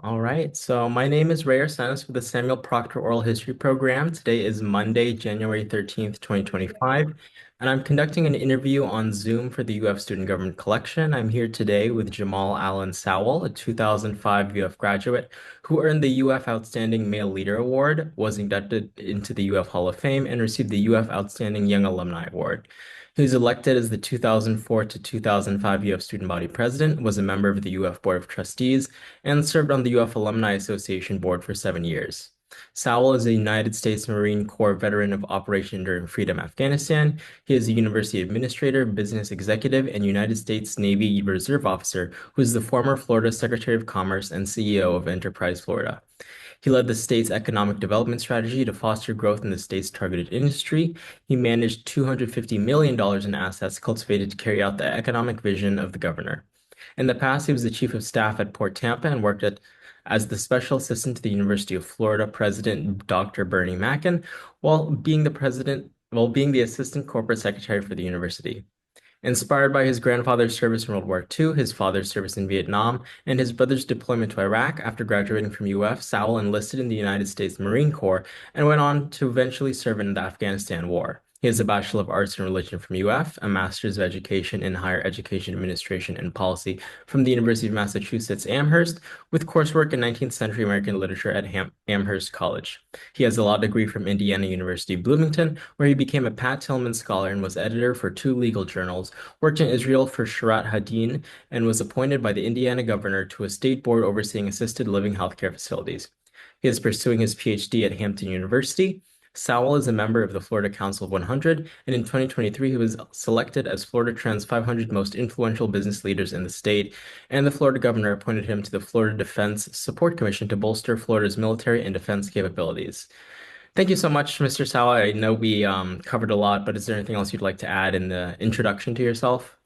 All right, so my name is Ray Arsenis with the Samuel Proctor Oral History Program. Today is Monday, January 13th, 2025, and I'm conducting an interview on Zoom for the UF Student Government Collection. I'm here today with Jamal Sowell, a 2005 UF graduate who earned the UF Outstanding Male Leader Award, was inducted into the UF Hall of Fame, and received the UF Outstanding Young Alumni Award. He was elected as the 2004 to 2005 UF Student Body President, was a member of the UF Board of Trustees, and served on the UF Alumni Association board for 7 years. Sowell is a United States Marine Corps veteran of Operation Enduring Freedom, Afghanistan. He is a university administrator, business executive, and United States Navy Reserve officer who is the former Florida Secretary of Commerce and CEO of Enterprise Florida. He led the state's economic development strategy to foster growth in the state's targeted industry. He managed $250 million in assets cultivated to carry out the economic vision of the governor. In the past, he was the chief of staff at Port Tampa and worked as the special assistant to the University of Florida President Dr. Bernie Mackin, while being the assistant corporate secretary for the university. Inspired by his grandfather's service in World War II, his father's service in Vietnam, and his brother's deployment to Iraq, after graduating from UF, Sowell enlisted in the United States Marine Corps and went on to eventually serve in the Afghanistan War. He has a Bachelor of Arts in Religion from UF, a Master's of Education in Higher Education Administration and Policy from the University of Massachusetts Amherst, with coursework in 19th century American literature at Amherst College. He has a law degree from Indiana University Bloomington, where he became a Pat Tillman Scholar and was editor for two legal journals, worked in Israel for Sharat Hadin, and was appointed by the Indiana governor to a state board overseeing assisted living healthcare facilities. He is pursuing his PhD at Hampton University. Sowell is a member of the Florida Council of 100, and in 2023, he was selected as Florida Trend's 500 most influential business leaders in the state, and the Florida governor appointed him to the Florida Defense Support Commission to bolster Florida's military and defense capabilities. Thank you so much, Mr. Sowell. I know we covered a lot, but is there anything else you'd like to add in the introduction to yourself?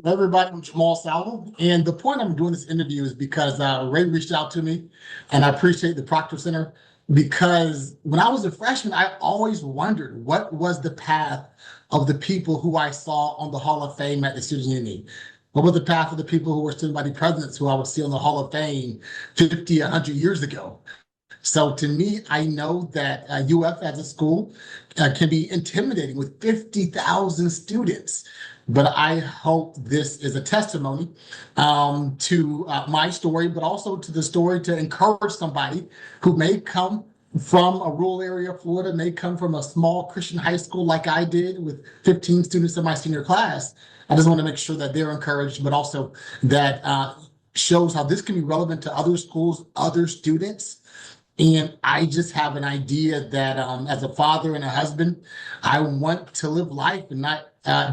Hello, everybody, I'm Jamal Sowell, and the point I'm doing this interview is because Ray reached out to me, and I appreciate the Proctor Center because when I was a freshman, I always wondered what was the path of the people who I saw on the Hall of Fame at the Student Union. What was the path of the people who were student body presidents who I would see on the Hall of Fame 50, 100 years ago? So to me, I know that UF as a school can be intimidating with 50,000 students. But I hope this is a testimony to my story, but also to the story to encourage somebody who may come from a rural area of Florida, may come from a small Christian high school like I did with 15 students in my senior class. I just want to make sure that they're encouraged, but also that shows how this can be relevant to other schools, other students. And I just have an idea that as a father and a husband, I want to live life and not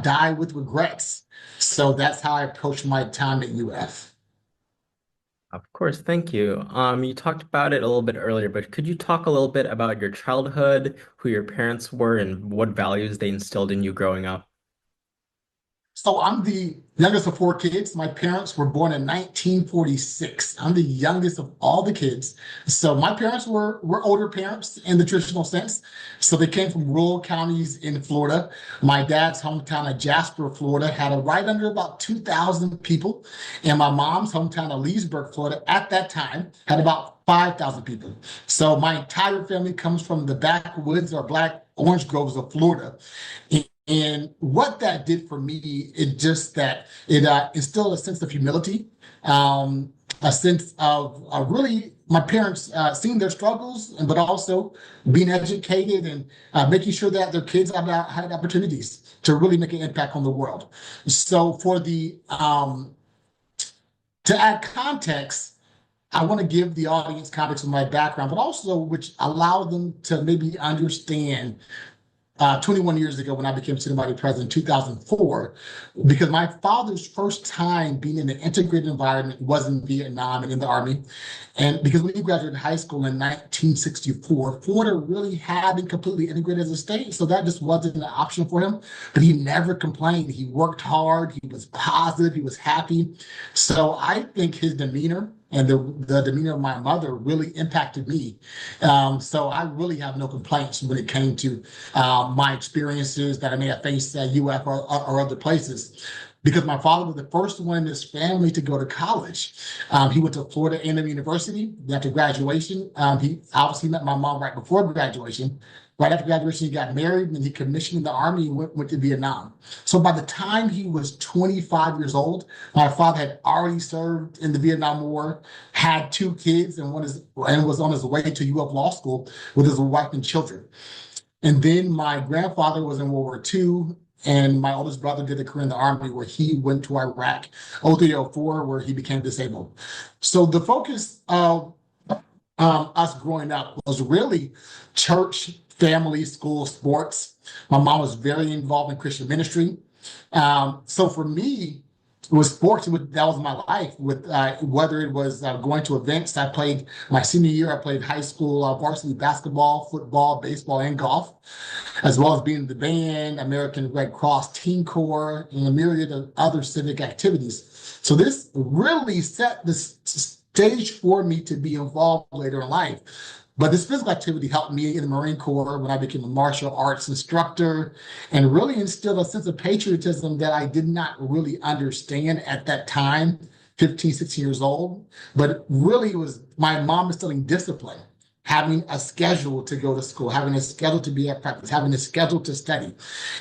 die with regrets. So that's how I approach my time at UF. Of course, thank you. You talked about it a little bit earlier, but could you talk a little bit about your childhood, who your parents were, and what values they instilled in you growing up? So I'm the youngest of four kids. My parents were born in 1946. I'm the youngest of all the kids. So my parents were older parents in the traditional sense. So they came from rural counties in Florida. My dad's hometown of Jasper, Florida, had a right under about 2,000 people. And my mom's hometown of Leesburg, Florida, at that time had about 5,000 people. So my entire family comes from the backwoods or black orange groves of Florida. And what that did for me, it just that it instilled a sense of humility, a sense of really my parents seeing their struggles, but also being educated and making sure that their kids had opportunities to really make an impact on the world. So for the to add context, I want to give the audience context of my background, but also which allow them to maybe understand 21 years ago when I became student body president in 2004, because my father's first time being in an integrated environment was in Vietnam and in the Army. And because when he graduated high school in 1964, Florida really hadn't completely integrated as a state. So that just wasn't an option for him. But he never complained. He worked hard. He was positive. He was happy. So I think his demeanor and the demeanor of my mother really impacted me. So I really have no complaints when it came to my experiences that I may have faced at UF or other places. because my father was the first one in his family to go to college. He went to Florida A&M University after graduation. He obviously met my mom right before graduation. Right after graduation, he got married and he commissioned in the Army and went to Vietnam. So by the time he was 25 years old, my father had already served in the Vietnam War, had two kids, and was on his way to UF Law School with his wife and children. And then my grandfather was in World War II, and my oldest brother did a career in the Army where he went to Iraq, 0304, where he became disabled. So the focus of us growing up was really church, family, school, sports. My mom was very involved in Christian ministry. So for me, it was sports. That was my life. With whether it was going to events, I played my senior year. I played high school varsity basketball, football, baseball, and golf, as well as being in the band, American Red Cross Team Corps, and a myriad of other civic activities. So this really set the stage for me to be involved later in life. But this physical activity helped me in the Marine Corps when I became a martial arts instructor and really instilled a sense of patriotism that I did not really understand at that time, 15, 16 years old. But it really was my mom instilling discipline, having a schedule to go to school, having a schedule to be at practice, having a schedule to study.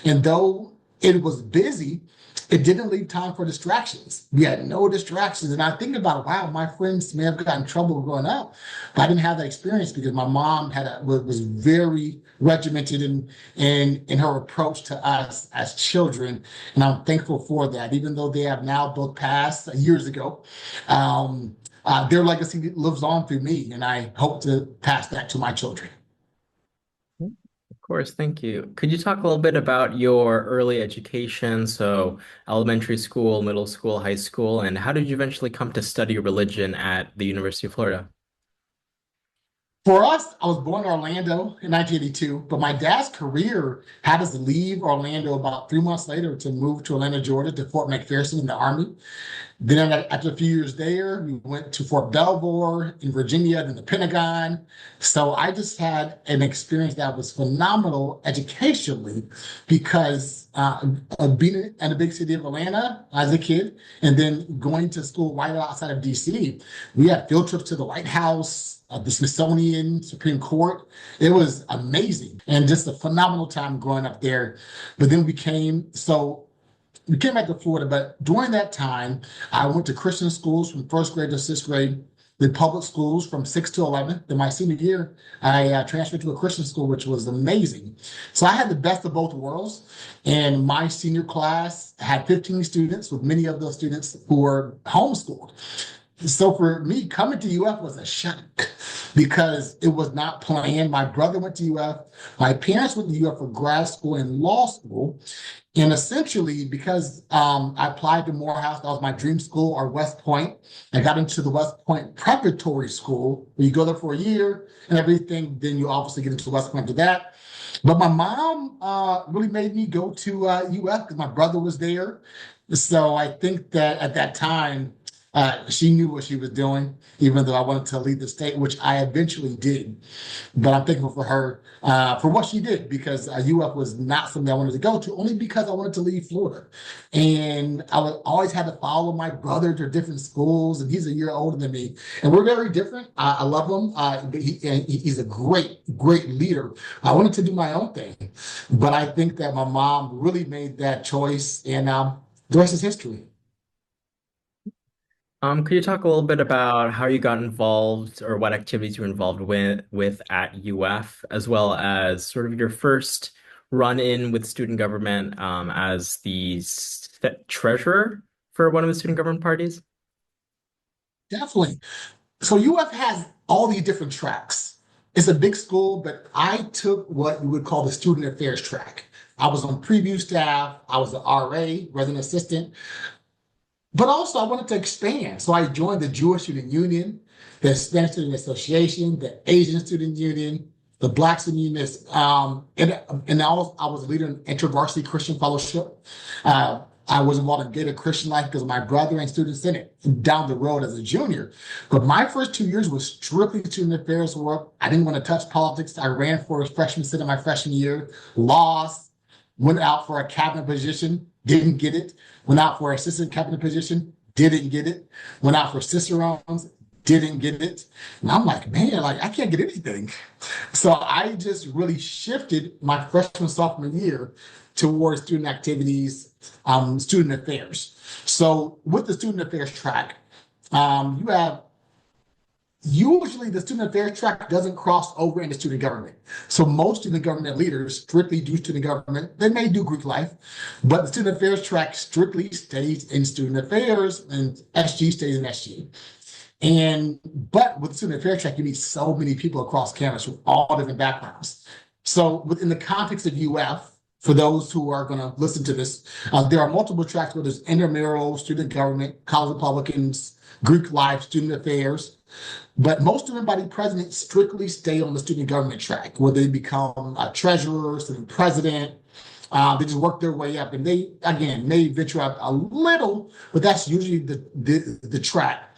And though it was busy, it didn't leave time for distractions. We had no distractions. And I think about, wow, my friends may have gotten in trouble growing up, but I didn't have that experience because my mom was very regimented in her approach to us as children. And I'm thankful for that, even though they have now both passed years ago. Their legacy lives on through me, and I hope to pass that to my children. Of course, thank you. Could you talk a little bit about your early education, so elementary school, middle school, high school, and how did you eventually come to study religion at the University of Florida? For us, I was born in Orlando in 1982, but my dad's career had us leave Orlando about 3 months later to move to Atlanta, Georgia, to Fort McPherson in the Army. Then after a few years there, we went to Fort Belvoir in Virginia, then the Pentagon. So I just had an experience that was phenomenal educationally because of being in the big city of Atlanta as a kid and then going to school right outside of DC. We had field trips to the White House, the Smithsonian, Supreme Court. It was amazing and just a phenomenal time growing up there. But then we came back to Florida, but during that time, I went to Christian schools from first grade to sixth grade, then public schools from 6th to 11th. Then my senior year, I transferred to a Christian school, which was amazing. So I had the best of both worlds. And my senior class had 15 students, with many of those students who were homeschooled. So for me, coming to UF was a shock because it was not planned. My brother went to UF. My parents went to UF for grad school and law school. And essentially, because I applied to Morehouse, that was my dream school, or West Point. I got into the West Point Preparatory School, where you go there for a year and everything. Then you obviously get into West Point after that. But my mom really made me go to UF because my brother was there. So I think that at that time, she knew what she was doing, even though I wanted to leave the state, which I eventually did. But I'm thankful for her for what she did because UF was not something I wanted to go to, only because I wanted to leave Florida. And I would always had to follow my brother to different schools, and he's a year older than me. And we're very different. I love him. He's a great, great leader. I wanted to do my own thing. But I think that my mom really made that choice, and the rest is history. Could you talk a little bit about how you got involved or what activities you were involved with at UF, as well as sort of your first run-in with student government as the treasurer for one of the student government parties? Definitely. So UF has all these different tracks. It's a big school, but I took what you would call the student affairs track. I was on preview staff. I was the RA, resident assistant. But also, I wanted to expand. So I joined the Jewish Student Union, the Hispanic Student Association, the Asian Student Union, the Black Student Union, I was a leader in InterVarsity Christian Fellowship. I was involved in Gator Christian Life because of my brother and Student Senate down the road as a junior. But my first 2 years was strictly student affairs work. I didn't want to touch politics. I ran for a freshman senate my freshman year, lost, went out for a cabinet position, didn't get it. Went out for assistant captain position, didn't get it. Went out for cicerones, didn't get it. And I'm like, man, like I can't get anything. So I just really shifted my freshman sophomore year towards student activities, student affairs. So with the student affairs track, you have usually the student affairs track doesn't cross over into student government. So most student government leaders strictly do student government. They may do Greek life, but the student affairs track strictly stays in student affairs and SG stays in SG. But with the student affairs track, you meet so many people across campus with all different backgrounds. So within the context of UF, for those who are going to listen to this, there are multiple tracks where there's intramural, student government, college Republicans, Greek life, student affairs. But most student body presidents strictly stay on the student government track, where they become a treasurer, student president. They just work their way up, and they again may venture out a little, but that's usually the track.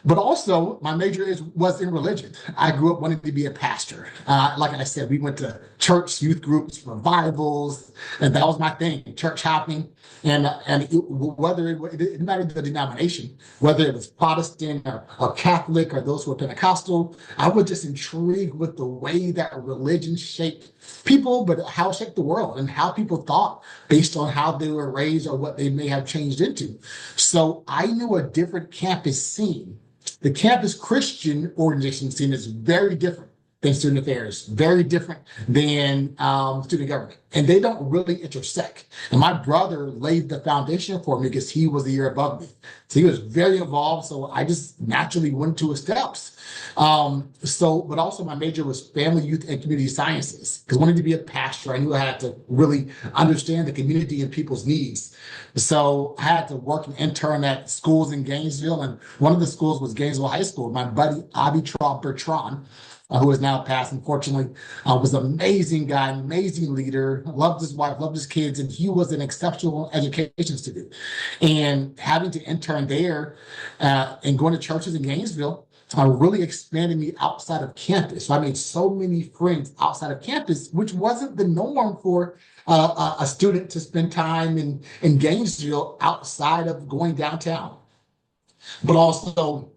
But also, my major was in religion. I grew up wanting to be a pastor. Like I said, we went to church, youth groups, revivals, and that was my thing, church hopping. Whether it didn't matter the denomination, whether it was Protestant or Catholic or those who were Pentecostal, I was just intrigued with the way that religion shaped people, but how it shaped the world and how people thought based on how they were raised or what they may have changed into. So I knew a different campus scene. The campus Christian organization scene is very different than student affairs, very different than student government. And they don't really intersect. And my brother laid the foundation for me because he was a year above me. So he was very involved. So I just naturally went to his steps. But also my major was family, youth, and community sciences. Because wanting to be a pastor, I knew I had to really understand the community and people's needs. So I had to work and intern at schools in Gainesville. And one of the schools was Gainesville High School. My buddy, Avi Bertrand, who is now passed, unfortunately, was an amazing guy, an amazing leader, loved his wife, loved his kids, and he was an exceptional education student. And having to intern there and going to churches in Gainesville, really expanded me outside of campus. So I made so many friends outside of campus, which wasn't the norm for a student to spend time in Gainesville outside of going downtown. But also,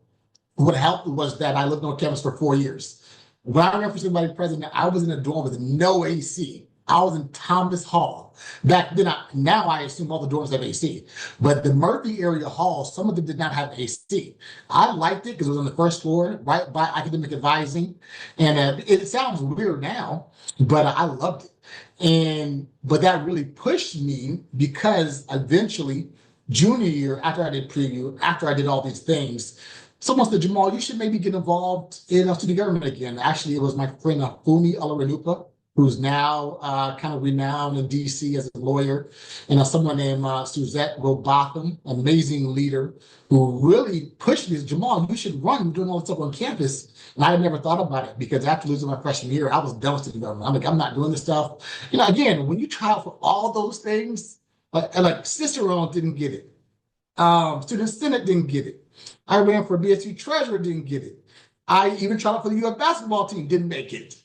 what helped was that I lived on campus for 4 years. When I ran for student body president, I was in a dorm with no AC. I was in Thomas Hall. Back then, now I assume all the dorms have AC. But the Murphy area hall, some of them did not have AC. I liked it because it was on the first floor, right by academic advising. And it sounds weird now, but I loved it. But that really pushed me because eventually, junior year, after I did preview, after I did all these things, someone said, Jamal, you should maybe get involved in student government again. Actually, it was my friend Fumi Olarenupa, who's now kind of renowned in DC as a lawyer, and someone named Suzette Robotham, amazing leader, who really pushed me. Jamal, you should run. You're doing all this stuff on campus. And I had never thought about it because after losing my freshman year, I was done with student government. I'm like, I'm not doing this stuff. Again, when you try out for all those things, like Cicero didn't get it. Student Senate didn't get it. I ran for BSU treasurer, didn't get it. I even tried out for the UF basketball team, didn't make it.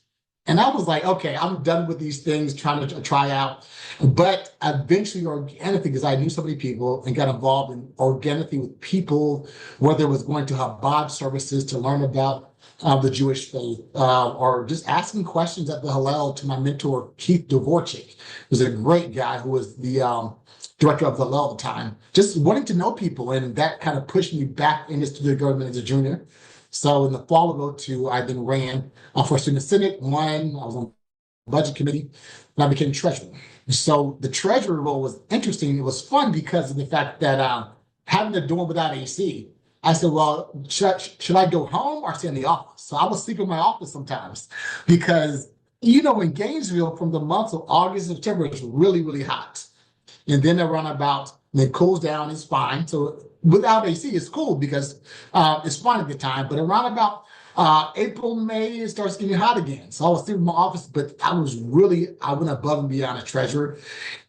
And I was like, okay, I'm done with these things, trying to try out. But eventually, organically, because I knew so many people and got involved in organically with people, whether it was going to Chabad services to learn about the Jewish faith, or just asking questions at the Hillel to my mentor, Keith Dvorak, who's a great guy who was the director of the Hillel at the time, just wanting to know people. And that kind of pushed me back into student government as a junior. So in the fall of 2002, I then ran for student senate, won. I was on the budget committee, and I became treasurer. So the treasurer role was interesting. It was fun because of the fact that having a dorm without AC, I said, well, should I go home or stay in the office? So I would sleep in my office sometimes because, in Gainesville, from the months of August and September, it's really, really hot. And then around about, and it cools down, it's fine. So without AC, it's cool because it's fun at the time. But around about April, May, it starts getting hot again. So I was sitting in my office, but I went above and beyond a treasurer.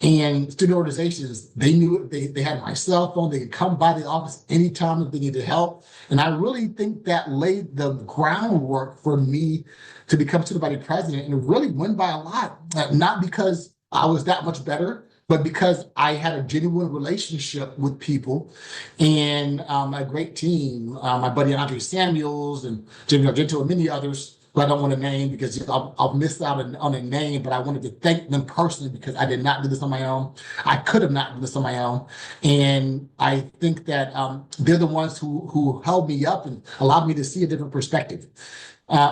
And student organizations, they knew they had my cell phone. They could come by the office anytime if they needed help. And I really think that laid the groundwork for me to become student body president and really win by a lot. Not because I was that much better, But because I had a genuine relationship with people and a great team, my buddy Andre Samuels and Jimmy Argento and many others who I don't want to name because I'll miss out on a name, but I wanted to thank them personally because I did not do this on my own. I could have not done this on my own. And I think that they're the ones who held me up and allowed me to see a different perspective.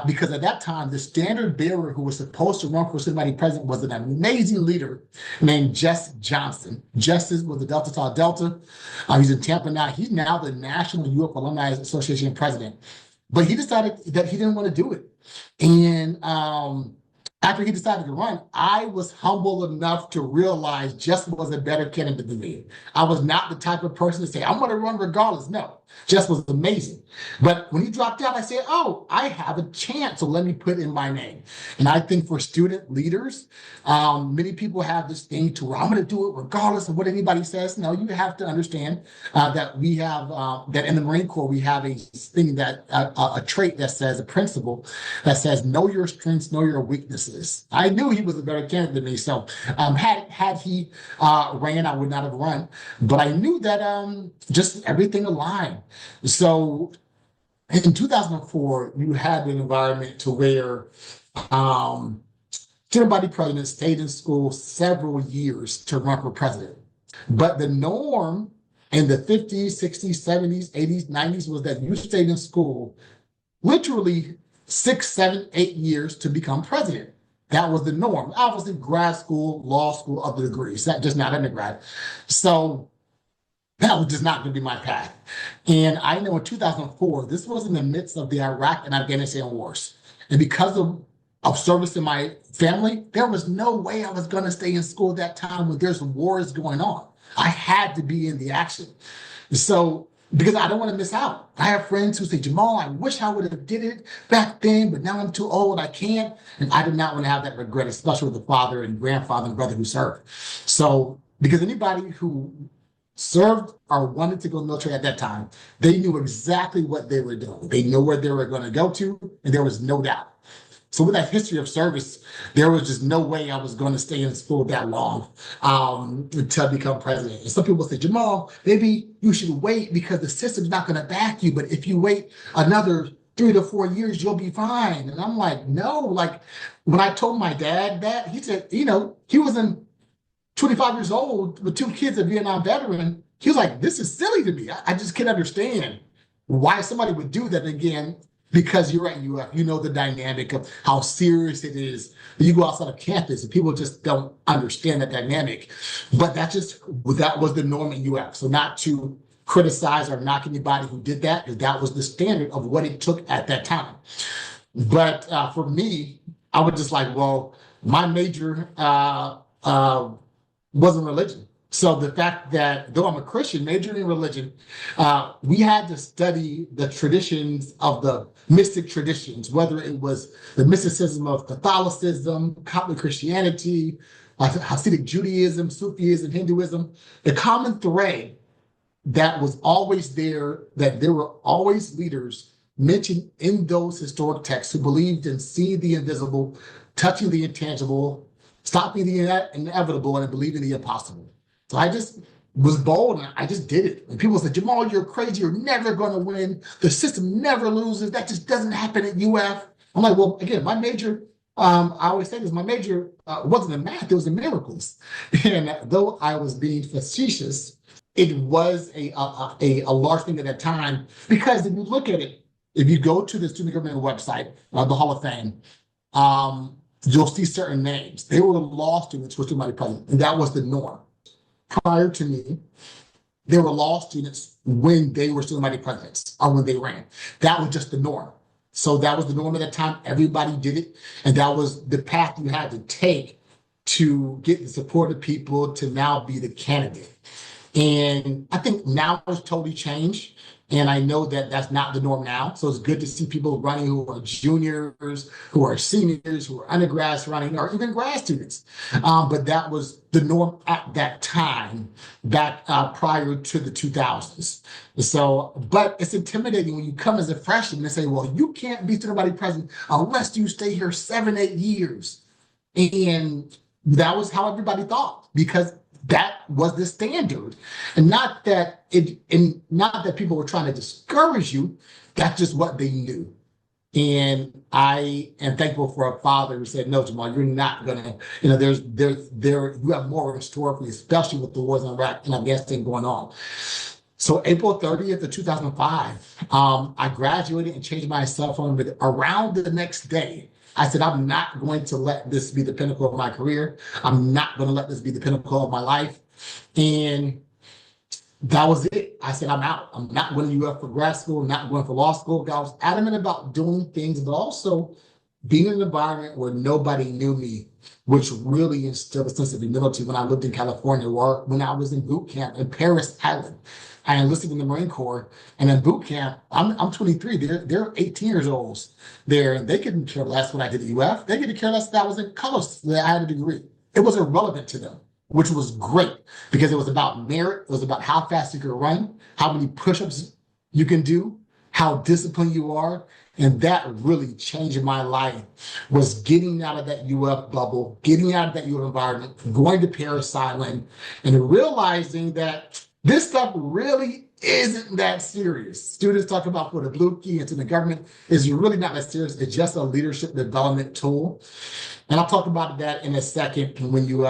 Because at that time, the standard bearer who was supposed to run for somebody president was an amazing leader named Jess Johnson. Jess was the Delta Tau Delta. He's in Tampa now. He's now the National UF Alumni Association president. But he decided that he didn't want to do it. And after he decided to run, I was humble enough to realize Jess was a better candidate than me. I was not the type of person to say, I'm going to run regardless. No, Jess was amazing. But when he dropped out, I said, oh, I have a chance. So let me put in my name. And I think for student leaders, many people have this thing to where I'm going to do it regardless of what anybody says. No, you have to understand that we have, that in the Marine Corps, we have a thing that, a trait that says, a principle that says, know your strengths, know your weaknesses. I knew he was a better candidate than me. So had he ran, I would not have run. But I knew that just everything aligned. So in 2004, you had an environment to where student body presidents stayed in school several years to run for president. But the norm in the 50s, 60s, 70s, 80s, 90s was that you stayed in school literally 6, 7, 8 years to become president. That was the norm. Obviously, grad school, law school, other degrees, just not undergrad. So that was just not going to be my path. And I know in 2004, this was in the midst of the Iraq and Afghanistan wars. And because of service in my family, there was no way I was going to stay in school at that time when there's wars going on. I had to be in the action. So, because I don't want to miss out. I have friends who say, Jamal, I wish I would have did it back then, but now I'm too old, I can't. And I did not want to have that regret, especially with the father and grandfather and brother who served. So, because anybody who served or wanted to go to the military at that time, they knew exactly what they were doing. They knew where they were going to go to, and there was no doubt. So with that history of service, there was just no way I was going to stay in school that long to become president. And some people say, Jamal, maybe you should wait because the system's not going to back you. But if you wait another 3 to 4 years, you'll be fine. And I'm like, no. Like when I told my dad that, he said, he was 25 years old with 2 kids, a Vietnam veteran. He was like, this is silly to me. I just can't understand why somebody would do that again. Because you're at UF, you know the dynamic of how serious it is. You go outside of campus and people just don't understand that dynamic. But that was the norm at UF. So not to criticize or knock anybody who did that, because that was the standard of what it took at that time. But for me, I was just like, well, my major wasn't religion. So the fact that though I'm a Christian, majoring in religion, we had to study the traditions of the mystic traditions, whether it was the mysticism of Catholicism, Coptic Christianity, Hasidic Judaism, Sufism, Hinduism. The common thread that was always there, that there were always leaders mentioned in those historic texts who believed in seeing the invisible, touching the intangible, stopping the inevitable, and believing the impossible. So I just was bold and I just did it. And people said, Jamal, you're crazy. You're never going to win. The system never loses. That just doesn't happen at UF. I'm like, well, again, my major, I always say this, my major wasn't in math, it was in miracles. And though I was being facetious, it was a large thing at that time. Because if you look at it, if you go to the student government website, the Hall of Fame, you'll see certain names. They were law students who were student body president, and that was the norm. Prior to me, there were law students when they were student body presidents or when they ran. That was just the norm. So that was the norm at that time. Everybody did it. And that was the path you had to take to get the support of people to now be the candidate. And I think now it's totally changed. And I know that that's not the norm now. So it's good to see people running who are juniors, who are seniors, who are undergrads running, or even grad students. But that was the norm at that time, back prior to the 2000s. So, but it's intimidating when you come as a freshman and say, well, you can't be student body president unless you stay here 7, 8 years. And that was how everybody thought, because that was the standard. And not that people were trying to discourage you, that's just what they knew. And I am thankful for a father who said, "No, Jamal, you're not gonna, you have more in store for you, especially with the wars in Iraq and Afghanistan going on." So April 30th of 2005, I graduated and changed my cell phone. But around the next day, I said, "I'm not going to let this be the pinnacle of my career. I'm not going to let this be the pinnacle of my life." And that was it. I said, "I'm out. I'm not going to UF for grad school, not going for law school." I was adamant about doing things, but also being in an environment where nobody knew me, which really instilled a sense of humility when I lived in California, or when I was in boot camp in Paris Island. I enlisted in the Marine Corps, and in boot camp, I'm 23. They're 18 years old there, and they couldn't care less what I did at UF. They couldn't care less that I was in colors, that I had a degree. It was irrelevant to them, which was great because it was about merit. It was about how fast you could run, how many push-ups you can do, how disciplined you are. And that really changed my life, was getting out of that UF bubble, getting out of that UF environment, going to Paris Island, and realizing that this stuff really isn't that serious. Students talk about for the blue key into the government is really not that serious. It's just a leadership development tool. And I'll talk about that in a second when you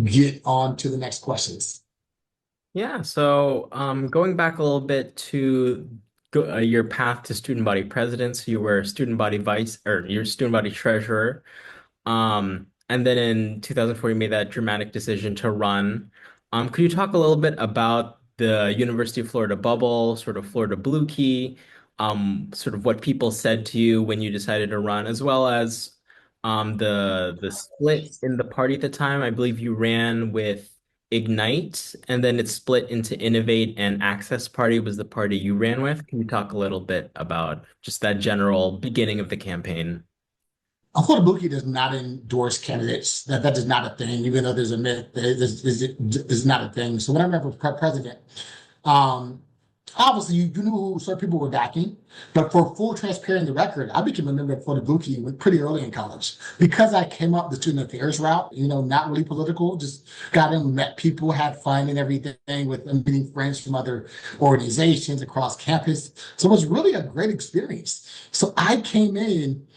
get on to the next questions. Yeah, so going back a little bit to your path to student body president, so you were student body vice or your student body treasurer. And then in 2004, you made that dramatic decision to run. Could you talk a little bit about the University of Florida bubble, sort of Florida Blue Key, sort of what people said to you when you decided to run, as well as the split in the party at the time? I believe you ran with Ignite, and then it split into Innovate, and Access Party was the party you ran with. Can you talk a little bit about just that general beginning of the campaign? Affordability does not endorse candidates. That is not a thing, even though there's a myth that is not a thing. So when I ran for president, um, obviously you knew who certain people were backing, but for full transparency, the record, I became a member of the Blue Key pretty early in college because I came up the student affairs route. Not really political, just got in, met people, had fun and everything with meeting friends from other organizations across campus. So it was really a great experience. So I came in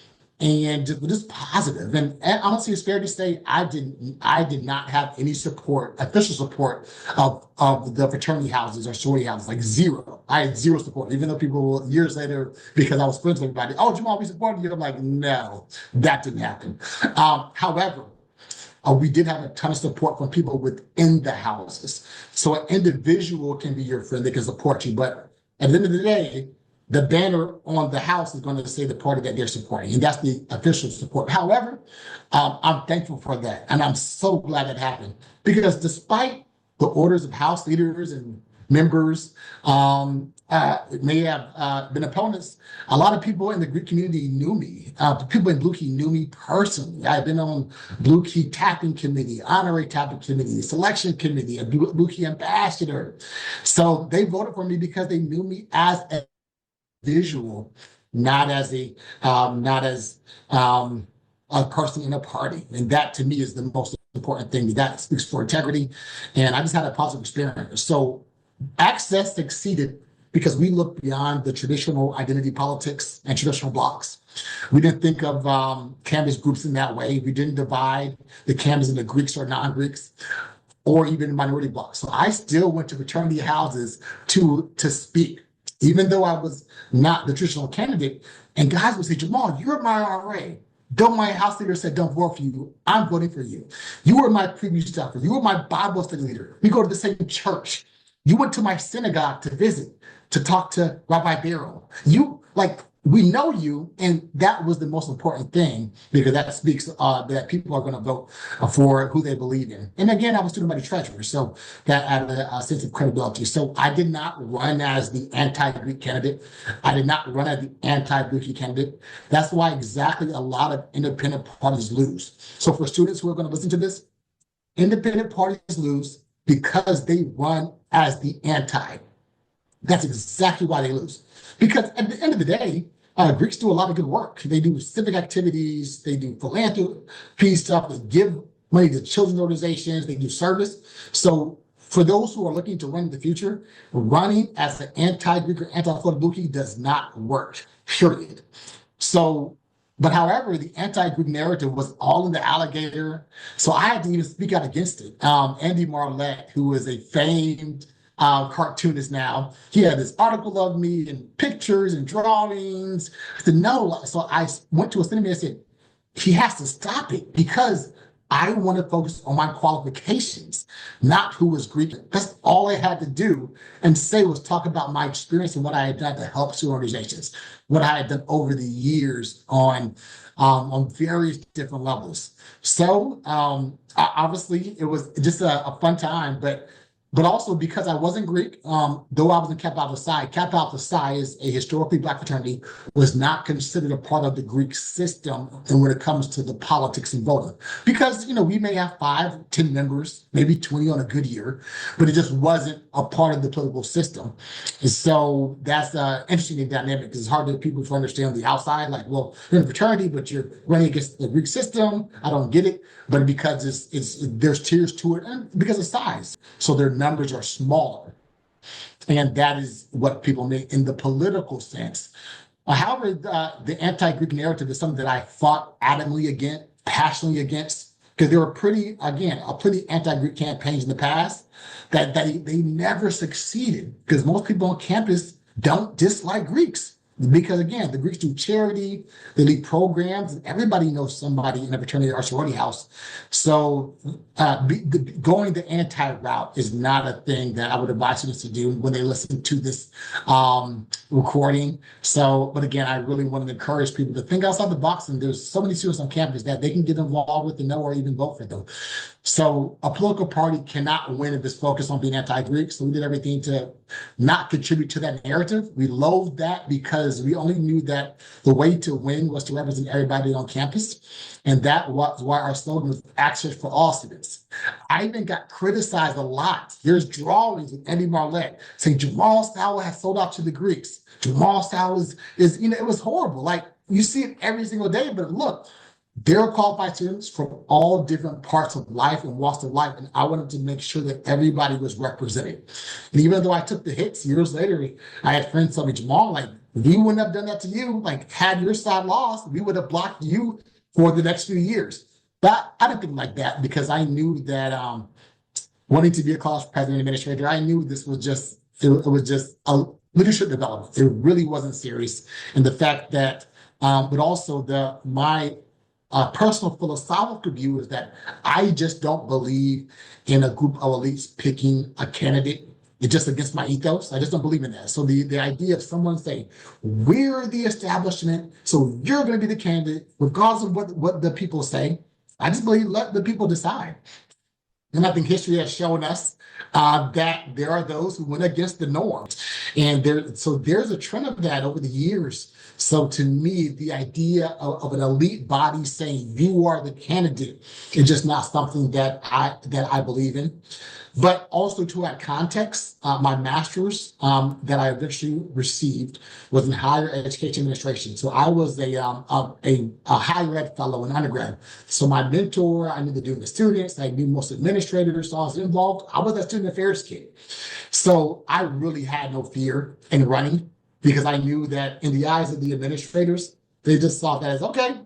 and just positive. And honestly, it's fair to say I did not have any support, official support of the fraternity houses or sorority houses, like zero. I had zero support, even though people years later, because I was friends with everybody, "Oh, Jamal, we supported you." I'm like, no, that didn't happen. However, we did have a ton of support from people within the houses. So an individual can be your friend, they can support you, but at the end of the day, the banner on the house is going to say the party that they're supporting, and that's the official support. However, I'm thankful for that, and I'm so glad it happened because despite the orders of house leaders and members, may have been opponents, a lot of people in the Greek community knew me. People in Blue Key knew me personally. I've been on Blue Key tapping committee, honorary tapping committee, selection committee, a Blue Key ambassador. So they voted for me because they knew me as a visual, not as a person in a party. And that to me is the most important thing. That speaks for integrity. And I just had a positive experience. So Access succeeded because we looked beyond the traditional identity politics and traditional blocks. We didn't think of canvas groups in that way. We didn't divide the canvas into Greeks or non-Greeks, or even minority blocks. So I still went to fraternity houses to speak, even though I was not the traditional candidate. And guys would say, "Jamal, you're my RA. Though my house leader said don't vote for you, I'm voting for you. You were my previous staffer. You were my Bible study leader. We go to the same church. You went to my synagogue to visit, to talk to Rabbi Barrow. We know you." And that was the most important thing because that speaks that people are going to vote for who they believe in. And again, I was student body treasurer, so that added a sense of credibility. So I did not run as the anti-Greek candidate. I did not run as the anti-Blue Key candidate. That's why exactly a lot of independent parties lose. So for students who are going to listen to this, independent parties lose because they run as the anti. That's exactly why they lose. Because at the end of the day, Greeks do a lot of good work. They do civic activities, they do philanthropy stuff, they give money to children's organizations. They do service. So for those who are looking to run in the future, running as an anti-Greek or anti-Florida Blue Key does not work, period. So, but however, the anti-Greek narrative was all in the alligator. So I had to even speak out against it. Andy Marlette, who is a famed cartoonist now, he had this article of me and pictures and drawings. I said, no. So I went to a senator and said, he has to stop it because I want to focus on my qualifications, not who was Greek. That's all I had to do and say was talk about my experience and what I had done to help student organizations, what I had done over the years on various different levels. So obviously it was just a fun time, but also because I wasn't Greek, though I was in Kappa Alpha Psi. Kappa Alpha Psi is a historically Black fraternity, was not considered a part of the Greek system and when it comes to the politics and voting. Because, we may have 5, 10 members, maybe 20 on a good year, but it just wasn't a part of the political system. And so that's interesting dynamic because it's hard for people to understand on the outside, like, well, you're in a fraternity, but you're running against the Greek system. I don't get it. But because there's tiers to it and because of size. So their numbers are smaller. And that is what people mean in the political sense. However, the anti-Greek narrative is something that I fought adamantly against, passionately against, because there were plenty anti-Greek campaigns in the past that they never succeeded because most people on campus don't dislike Greeks. Because again, the Greeks do charity, they lead programs, and everybody knows somebody in a fraternity or sorority house. So going the anti-route is not a thing that I would advise students to do when they listen to this recording. So, but again, I really want to encourage people to think outside the box, and there's so many students on campus that they can get involved with and know or even vote for them. So a political party cannot win if it's focused on being anti-Greek. So we did everything to not contribute to that narrative. We loathed that because we only knew that the way to win was to represent everybody on campus. And that was why our slogan was access for all students. I even got criticized a lot. There's drawings with Andy Marlette saying Jamal Sowell has sold out to the Greeks. Jamal Sowell is it was horrible. Like you see it every single day, but look, they're qualified students from all different parts of life and walks of life, and I wanted to make sure that everybody was represented. And even though I took the hits years later, I had friends tell me, Jamal, like, we wouldn't have done that to you. Like, had your side lost, we would have blocked you for the next few years. But I didn't think like that because I knew that wanting to be a college president administrator, I knew this was just, it was just a leadership development. It really wasn't serious. And the fact that, but also my personal philosophical view is that I just don't believe in a group of elites picking a candidate. It's just against my ethos. I just don't believe in that. So the idea of someone saying, we're the establishment, so you're going to be the candidate, regardless of what the people say, I just believe let the people decide. And I think history has shown us that there are those who went against the norms. And there's a trend of that over the years. So to me, the idea of an elite body saying you are the candidate is just not something that I believe in. But also to add context, my master's that I eventually received was in higher education administration. So I was a higher ed fellow in undergrad. So my mentor, I knew the dean of students, I knew most administrators, so I was involved. I was a student affairs kid. So I really had no fear in running because I knew that in the eyes of the administrators, they just saw that as, okay,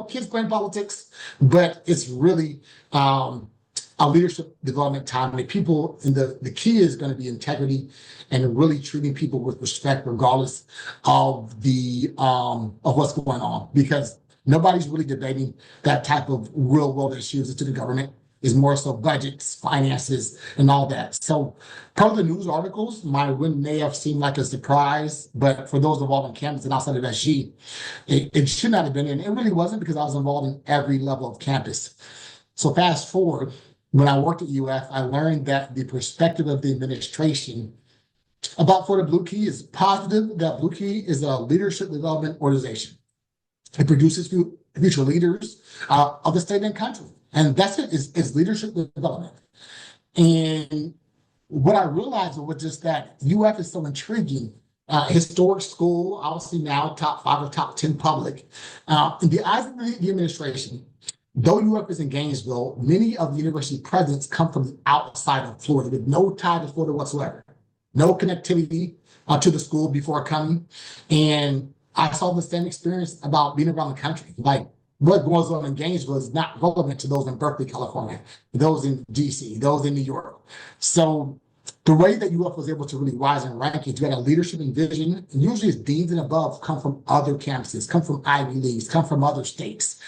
kids playing politics, but it's really a leadership development time. And people, and the key is going to be integrity and really treating people with respect, regardless of of what's going on, because nobody's really debating that type of real world issues to the government. Is more so budgets, finances, and all that. So part of the news articles, my win may have seemed like a surprise, but for those involved on campus and outside of SG, it should not have been, and it really wasn't because I was involved in every level of campus. So fast forward, when I worked at UF, I learned that the perspective of the administration about Florida Blue Key is positive, that Blue Key is a leadership development organization. It produces future leaders of the state and country. And that's it, is leadership development. And what I realized was just that UF is so intriguing. Historic school, obviously now top 5 or top 10 public. In the eyes of the administration, though UF is in Gainesville, many of the university presidents come from the outside of Florida with no tie to Florida whatsoever, no connectivity to the school before coming. And I saw the same experience about being around the country. Like what goes on in Gainesville is not relevant to those in Berkeley, California, those in DC, those in New York. So the way that UF was able to really rise in rankings, you had a leadership and vision. And usually, it's deans and above come from other campuses, come from Ivy Leagues, come from other states,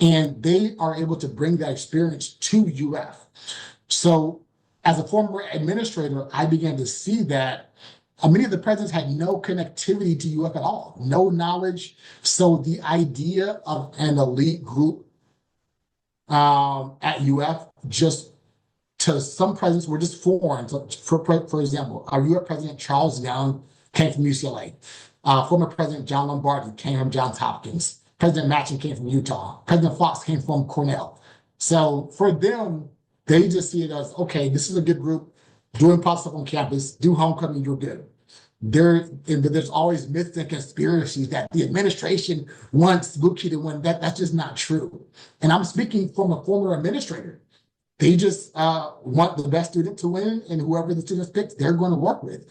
and they are able to bring that experience to UF. So, as a former administrator, I began to see that many of the presidents had no connectivity to UF at all, no knowledge. So, the idea of an elite group at UF just to some presidents were just foreign. So for example, our U.S. President Charles Young came from UCLA. Former President John Lombardi came from Johns Hopkins. President Matching came from Utah. President Fox came from Cornell. So for them, they just see it as, okay, this is a good group, doing stuff on campus, do homecoming, you're good. There's always myths and conspiracies that the administration wants Blue Key to win. That's just not true. And I'm speaking from a former administrator. They just want the best student to win, and whoever the students pick, they're going to work with.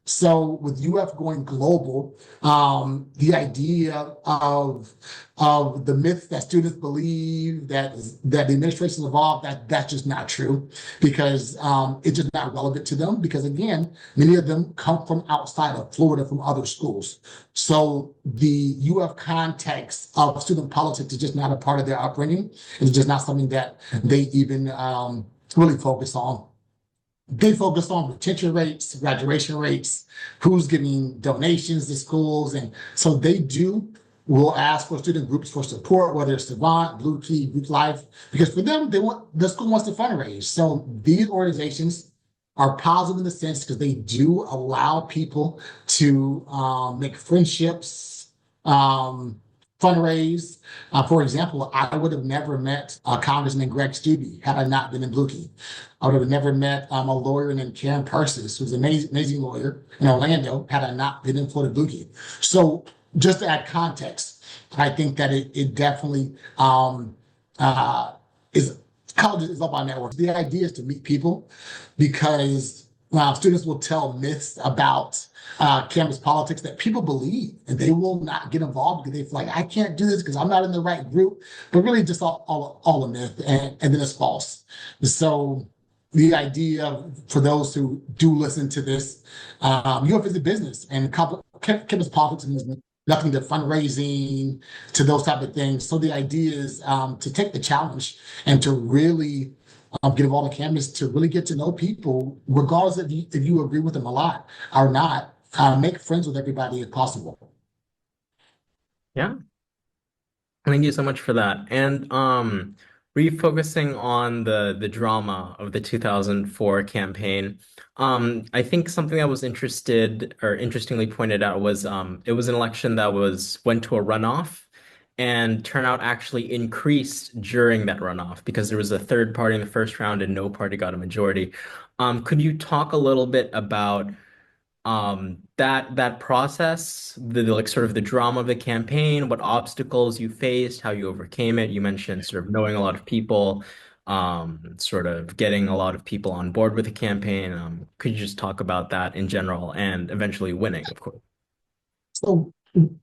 So with UF going global, the idea of the myth that students believe that the administration is involved, that's just not true, because it's just not relevant to them. Because again, many of them come from outside of Florida, from other schools. So the UF context of student politics is just not a part of their upbringing. It's just not something that they even really focus on. They focus on retention rates, graduation rates, who's giving donations to schools. And so will ask for student groups for support, whether it's Savant, Blue Key, Greek Life, because for them, the school wants to fundraise. So these organizations are positive in the sense because they do allow people to make friendships, fundraise. For example, I would have never met Congressman Greg Steube had I not been in Blue Key. I would have never met a lawyer named Karen Persis, who's an amazing lawyer in Orlando, had I not been in Florida Blue Key. So just to add context, I think that it definitely is college is all about networks. The idea is to meet people because students will tell myths about campus politics that people believe, and they will not get involved because they feel like I can't do this because I'm not in the right group. But really, just all a myth, and then it's false. So the idea for those who do listen to this, UF is a business, and campus politics is nothing to fundraising, to those type of things. So the idea is to take the challenge and to really get involved on campus, to really get to know people, regardless if you agree with them a lot or not. Make friends with everybody if possible. Yeah. Thank you so much for that. And refocusing on the drama of the 2004 campaign, I think something that was interestingly pointed out was it was an election that went to a runoff, and turnout actually increased during that runoff because there was a third party in the first round and no party got a majority. Could you talk a little bit about that process, the like sort of the drama of the campaign, what obstacles you faced, how you overcame it? You mentioned sort of knowing a lot of people, sort of getting a lot of people on board with the campaign. Could you just talk about that in general and eventually winning, of course? So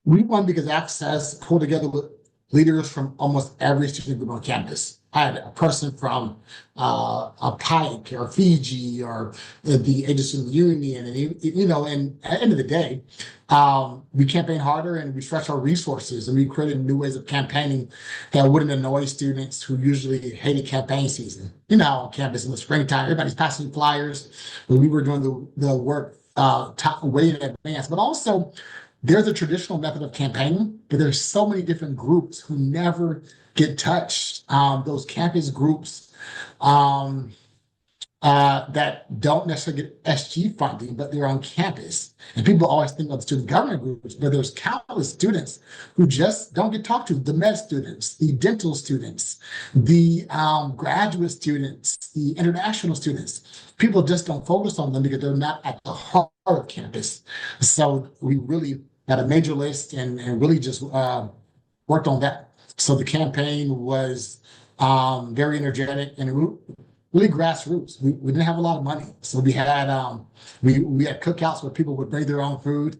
we won because Access pulled together with leaders from almost every student group on campus. I had a person from a Pike or Fiji or the Agency of the Union, and and at the end of the day, we campaigned harder and we stretched our resources, and we created new ways of campaigning that wouldn't annoy students who usually hated campaign season. You know, on campus in the springtime, everybody's passing flyers, but we were doing the work way in advance. But also, there's a traditional method of campaigning, but there's so many different groups who never get touched. Those campus groups that don't necessarily get SG funding, but they're on campus. And people always think of student government groups, but there's countless students who just don't get talked to. The med students, the dental students, the graduate students, the international students. People just don't focus on them because they're not at the heart of campus. So we really had a major list and really just worked on that. So the campaign was very energetic and really grassroots. We didn't have a lot of money, so we had cookouts where people would bring their own food,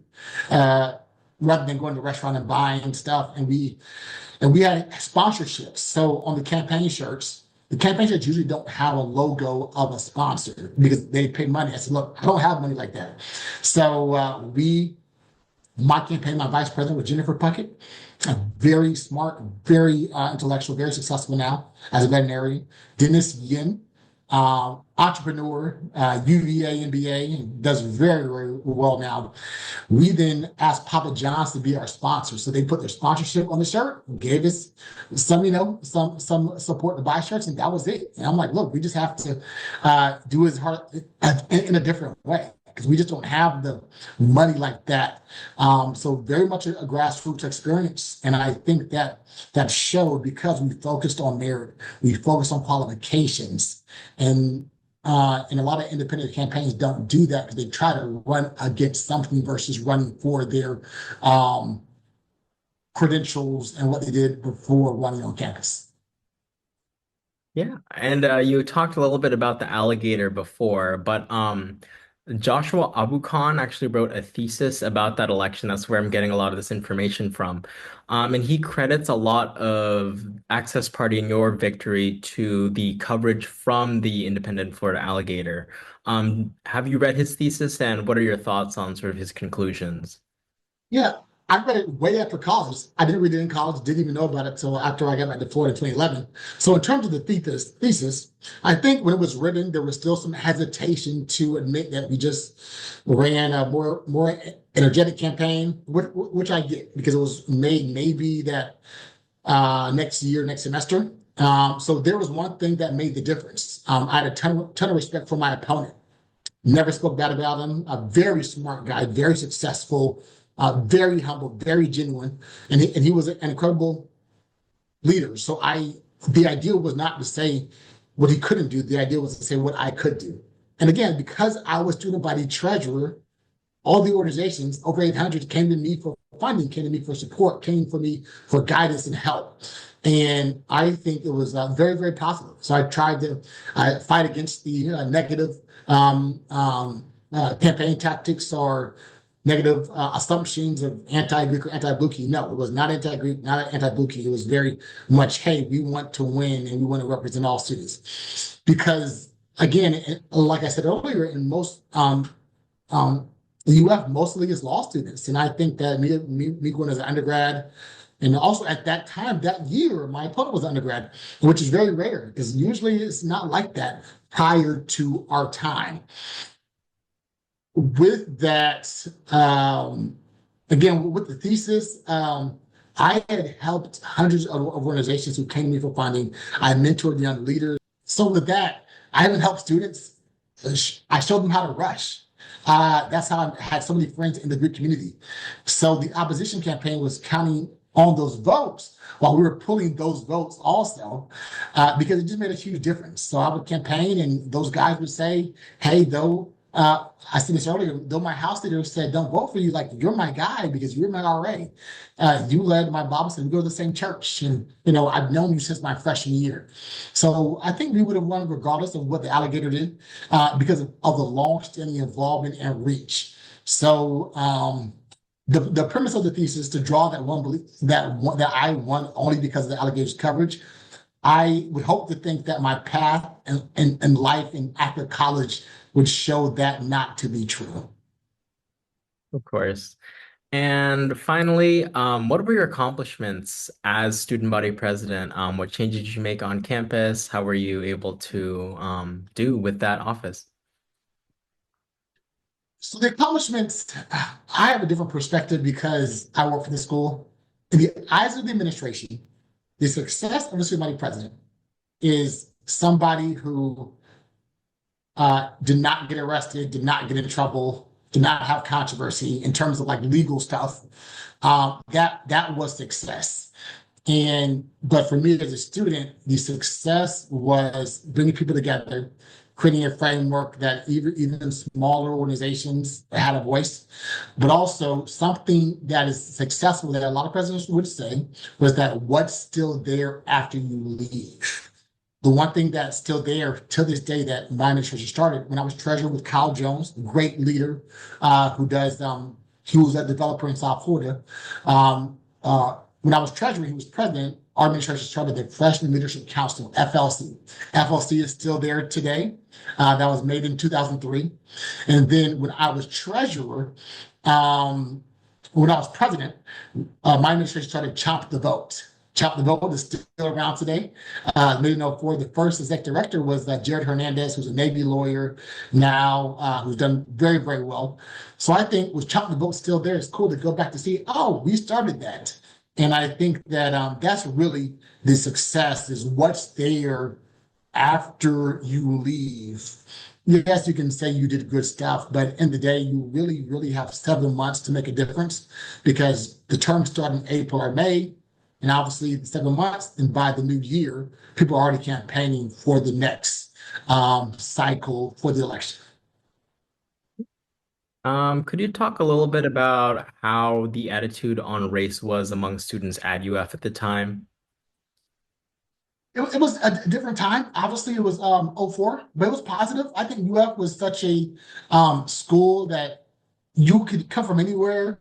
uh, rather than going to a restaurant and buying stuff. And we had sponsorships. So on the campaign shirts usually don't have a logo of a sponsor because they pay money. I said, look, I don't have money like that. So my campaign, my vice president was Jennifer Puckett, very smart, very intellectual, very successful now as a veterinarian. Dennis Yin, entrepreneur, UVA, MBA, and does very, very well now. We then asked Papa John's to be our sponsor. So they put their sponsorship on the shirt, gave us some support to buy shirts, and that was it. And I'm like, look, we just have to do his hard in a different way because we just don't have the money like that. So very much a grassroots experience. And I think that showed because we focused on merit, we focused on qualifications. And a lot of independent campaigns don't do that because they try to run against something versus running for their credentials and what they did before running on campus. Yeah, and you talked a little bit about the alligator before, but Joshua Abu Khan actually wrote a thesis about that election. That's where I'm getting a lot of this information from. And he credits a lot of Access Party and your victory to the coverage from the Independent Florida Alligator. Have you read his thesis, and what are your thoughts on sort of his conclusions? Yeah, I read it way after college. I didn't read it in college, didn't even know about it until after I got back to Florida in 2011. So in terms of the thesis, I think when it was written, there was still some hesitation to admit that we just ran a more energetic campaign, which I get because it was made maybe that next year, next semester. So there was one thing that made the difference. I had a ton of respect for my opponent. Never spoke bad about him. A very smart guy, very successful, very humble, very genuine, and he was an incredible leader. So the idea was not to say what he couldn't do. The idea was to say what I could do. And again, because I was student body treasurer, all the organizations, over 800, came to me for funding, came to me for support, came for me for guidance and help. And I think it was very, very positive. So I tried to fight against the negative campaign tactics or negative assumptions of anti-Greek or anti-Blue Key. No, it was not anti-Greek, not anti-Blue Key. It was very much, hey, we want to win and we want to represent all students. Because again, like I said earlier, in most the UF mostly is law students. And I think that me going as an undergrad, and also at that time, that year, my opponent was undergrad, which is very rare because usually it's not like that prior to our time. With that, again, with the thesis, I had helped hundreds of organizations who came to me for funding. I mentored young leaders. So with that, I haven't helped students. I showed them how to rush. That's how I had so many friends in the Greek community. So the opposition campaign was counting on those votes while we were pulling those votes also, because it just made a huge difference. So I would campaign and those guys would say, hey, though, I said this earlier, though my house leader said, don't vote for you, like you're my guy because you're my RA. You led my Bible study, we go to the same church. And, I've known you since my freshman year. So I think we would have won regardless of what the alligator did because of the long-standing involvement and reach. So the premise of the thesis is to draw that one belief that I won only because of the alligator's coverage. I would hope to think that my path in life and after college would show that not to be true. Of course. And finally, what were your accomplishments as student body president? What changes did you make on campus? How were you able to do with that office? So the accomplishments, I have a different perspective because I work for the school. In the eyes of the administration, the success of a student body president is somebody who did not get arrested, did not get in trouble, did not have controversy in terms of like legal stuff. That was success. But for me as a student, the success was bringing people together, creating a framework that even smaller organizations had a voice, but also something that is successful that a lot of presidents would say was that what's still there after you leave. The one thing that's still there to this day that my administration started when I was treasurer with Kyle Jones, great leader who does, he was a developer in South Florida. When I was treasurer, he was president. Our administration started the Freshman Leadership Council, FLC. FLC is still there today. That was made in 2003. And then when I was treasurer, um, when I was president, my administration started Chop the Vote. Chop the Vote is still around today. Maybe know for the first executive director was Jared Hernandez, who's a Navy lawyer now, who's done very, very well. So I think with Chop the Vote still there, it's cool to go back to see, oh, we started that. And I think that that's really the success is what's there after you leave. Yes, you can say you did good stuff, but in the day, you really, really have 7 months to make a difference because the term started in April or May, and obviously 7 months, and by the new year, people are already campaigning for the next cycle for the election. Could you talk a little bit about how the attitude on race was among students at UF at the time? It was a different time. Obviously, it was '04, but it was positive. I think UF was such a school that you could come from anywhere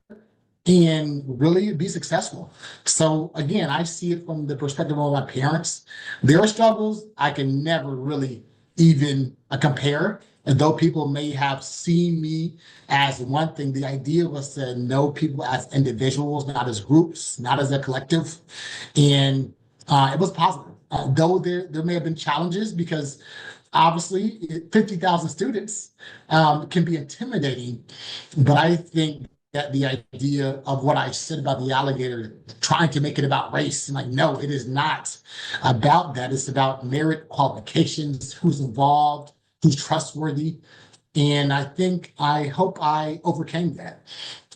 and really be successful. So again, I see it from the perspective of my parents. Their struggles, I can never really even compare. And though people may have seen me as one thing, the idea was to know people as individuals, not as groups, not as a collective. And it was positive. Though there may have been challenges because obviously 50,000 students can be intimidating, but I think that the idea of what I said about the alligator, trying to make it about race, and like, no, it is not about that. It's about merit, qualifications, who's involved, who's trustworthy. And I hope I overcame that.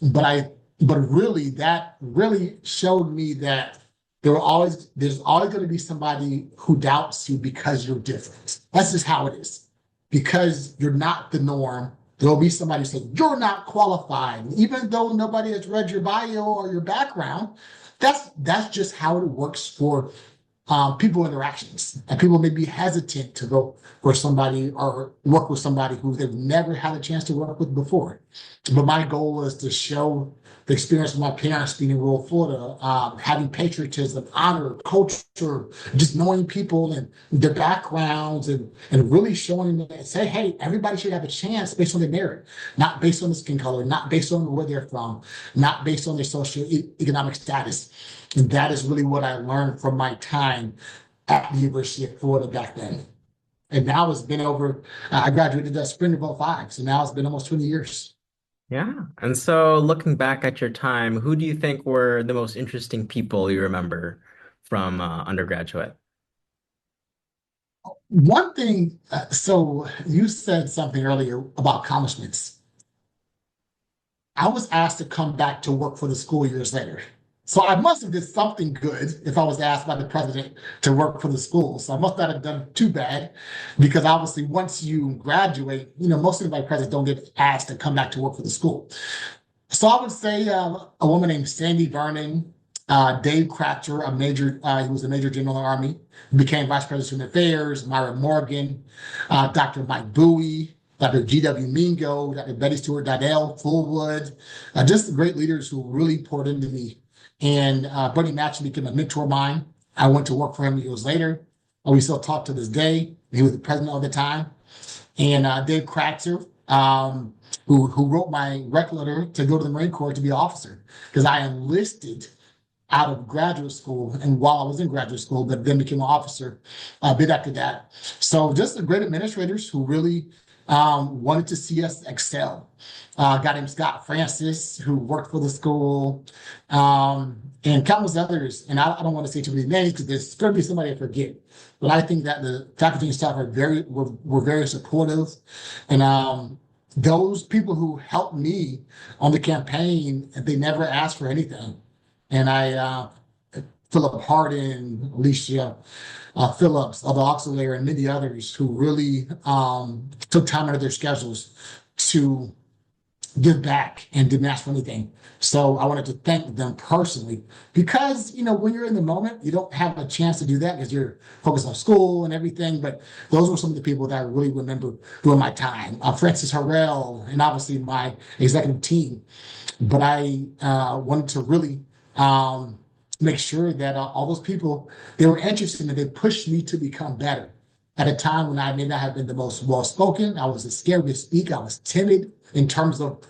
But but really, that really showed me that there's always going to be somebody who doubts you because you're different. That's just how it is. Because you're not the norm, there'll be somebody who says you're not qualified, even though nobody has read your bio or your background. That's just how it works for people interactions, and people may be hesitant to go for somebody or work with somebody who they've never had a chance to work with before. But my goal is to show the experience of my parents being in rural Florida, having patriotism, honor, culture, just knowing people and their backgrounds, and really showing them and say, hey, everybody should have a chance based on their merit, not based on the skin color, not based on where they're from, not based on their economic status. And that is really what I learned from my time at the University of Florida back then. And now it's been I graduated spring of '05. So now it's been almost 20 years. Yeah. And so looking back at your time, who do you think were the most interesting people you remember from undergraduate? One thing, so you said something earlier about accomplishments. I was asked to come back to work for the school years later. So I must have did something good if I was asked by the president to work for the school. So I must not have done too bad because obviously once you graduate, most of my presidents don't get asked to come back to work for the school. So I would say a woman named Sandy Vernon, Dave Cratcher, he was a major general in the Army, became vice president of affairs, Myra Morgan, Dr. Mike Bowie, Dr. G.W. Mingo, Dr. Betty Stewart Didell, Fullwood, just great leaders who really poured into me. And Bernie Matson became a mentor of mine. I went to work for him years later. We still talk to this day. He was the president at the time. And Dave Kratzer, who wrote my rec letter to go to the Marine Corps to be an officer, because I enlisted out of graduate school and while I was in graduate school, but then became an officer a bit after that. So just the great administrators who really wanted to see us excel. A guy named Scott Francis, who worked for the school, and countless others. And I don't want to say too many names because there's going to be somebody I forget. But I think that the faculty and staff were very supportive. And those people who helped me on the campaign, they never asked for anything. And Philip Hardin, Alicia Phillips, other auxiliary, and many others who really took time out of their schedules to give back and didn't ask for anything. So I wanted to thank them personally because, when you're in the moment, you don't have a chance to do that because you're focused on school and everything. But those were some of the people that I really remember during my time. Francis Harrell and obviously my executive team. But I wanted to really make sure that all those people, they were interested and they pushed me to become better. At a time when I may not have been the most well-spoken, I was scared to speak. I was timid in terms of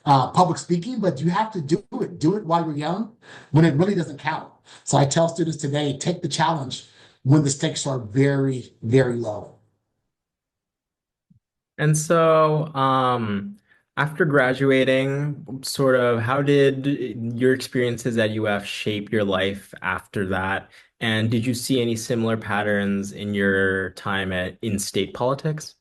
public speaking, but you have to do it. Do it while you're young when it really doesn't count. So I tell students today, take the challenge when the stakes are very, very low. And so, after graduating, sort of, how did your experiences at UF shape your life after that? And did you see any similar patterns in your time in state politics?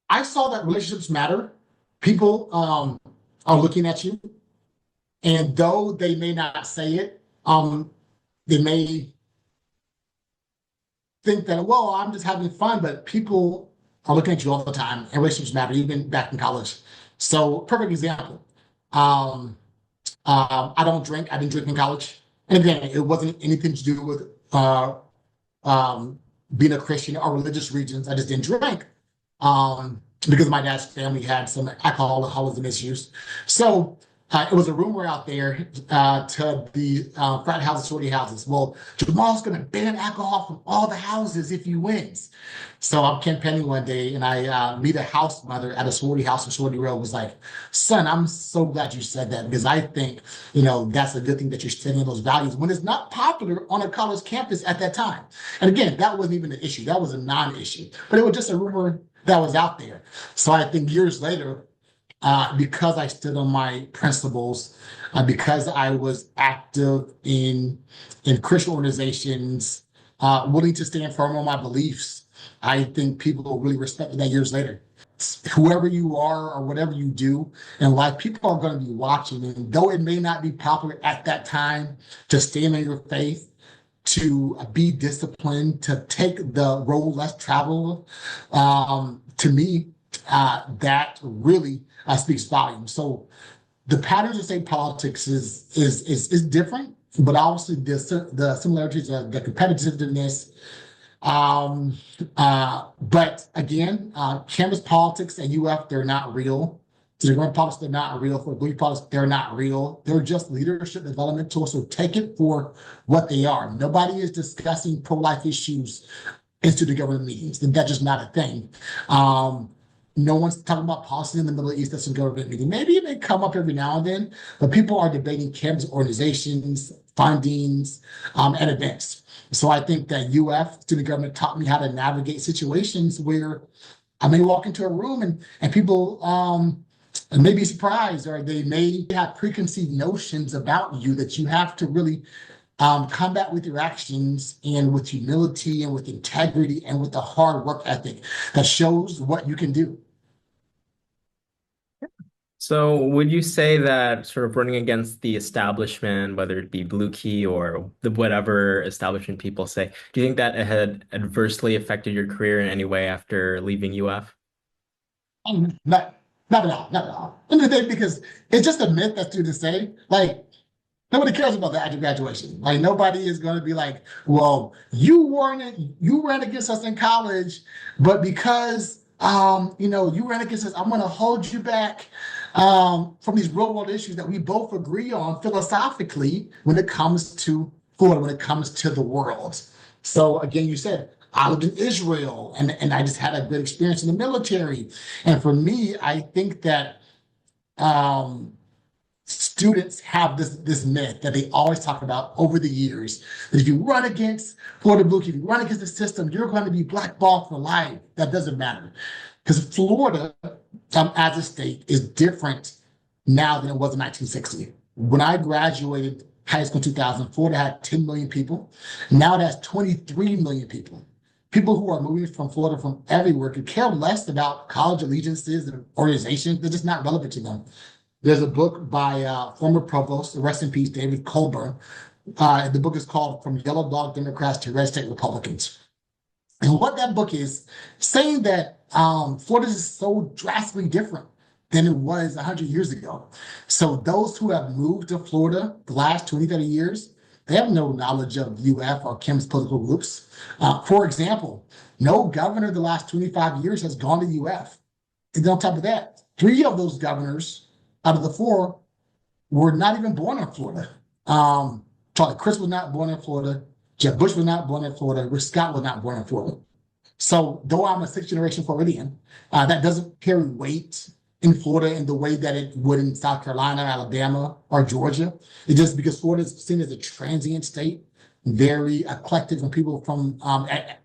I saw that relationships matter. People are looking at you, and though they may not say it, they may think that, well, I'm just having fun, but people are looking at you all the time, and relationships matter, even back in college. So, perfect example. Um, I don't drink. I didn't drink in college. And again, it wasn't anything to do with um, being a Christian or religious regions. I just didn't drink because my dad's family had some alcoholism issues. So it was a rumor out there to the frat houses, sorority houses. Well, Jamal's going to ban alcohol from all the houses if he wins. So I'm campaigning one day, and I meet a house mother at a sorority house in Sorority Row. Was like, "Son, I'm so glad you said that because I think that's a good thing that you're studying those values when it's not popular on a college campus at that time." And again, that wasn't even an issue; that was a non-issue. But it was just a rumor that was out there. So I think years later, because I stood on my principles, because I was active in Christian organizations, willing to stand firm on my beliefs. I think people really respected that years later. Whoever you are or whatever you do in life, people are going to be watching. And though it may not be popular at that time to stand on your faith, to be disciplined, to take the road less traveled, to me, that really speaks volumes. So the patterns of state politics is different, but obviously the similarities are the competitiveness. But again, campus politics at UF, they're not real. To the government politics, they're not real. For belief politics, they're not real. They're just leadership development tools. So take it for what they are. Nobody is discussing pro-life issues in student government meetings. That's just not a thing. No one's talking about policy in the Middle East that's a government meeting. Maybe it may come up every now and then, but people are debating campus organizations, fundings, and events. So I think that UF, student government, taught me how to navigate situations where I may walk into a room and people may be surprised, or they may have preconceived notions about you that you have to really combat with your actions and with humility and with integrity and with the hard work ethic that shows what you can do. So would you say that sort of running against the establishment, whether it be Blue Key or the whatever establishment people say, do you think that it had adversely affected your career in any way after leaving UF? Not at all, not at all. Because it's just a myth that students say. Like, nobody cares about that after graduation. Like, nobody is going to be like, well, you ran against us in college, but because you ran against us, I'm going to hold you back from these real world issues that we both agree on philosophically when it comes to Florida, when it comes to the world. So again, you said I lived in Israel, and I just had a good experience in the military. And for me, I think that um, students have this myth that they always talk about over the years that if you run against Florida Blue, if you run against the system, you're going to be blackballed for life. That doesn't matter because Florida, as a state, is different now than it was in 1960. When I graduated high school in 2000, Florida had 10 million people. Now it has 23 million people. People who are moving from Florida from everywhere could care less about college allegiances and organizations. They're just not relevant to them. There's a book by former provost, rest in peace, David Colburn. The book is called From Yellow Dog Democrats to Red State Republicans. And what that book is saying that Florida is so drastically different than it was 100 years ago. So those who have moved to Florida the last 20, 30 years, they have no knowledge of UF or Kim's political groups. For example, no governor the last 25 years has gone to UF. And on top of that, three of those governors out of the four were not even born in Florida. Charlie Crist was not born in Florida. Jeb Bush was not born in Florida. Rick Scott was not born in Florida. So though I'm a sixth generation Floridian, that doesn't carry weight in Florida in the way that it would in South Carolina, Alabama, or Georgia. It's just because Florida is seen as a transient state, very eclectic from people from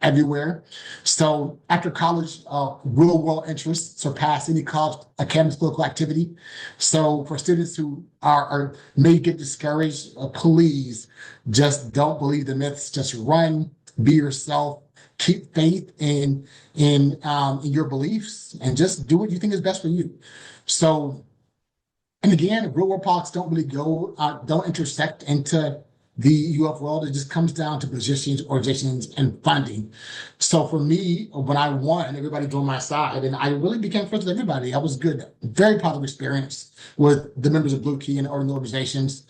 everywhere. So after college, real world interests surpass any college academic political activity. So for students who are may get discouraged, please just don't believe the myths. Just run, be yourself, keep faith in your beliefs, and just do what you think is best for you. So, and again, real world politics don't really don't intersect into the UF world. It just comes down to positions, organizations, and funding. So for me, when I won, everybody joined my side, and I really became friends with everybody. I was good, very positive experience with the members of Blue Key and organizations.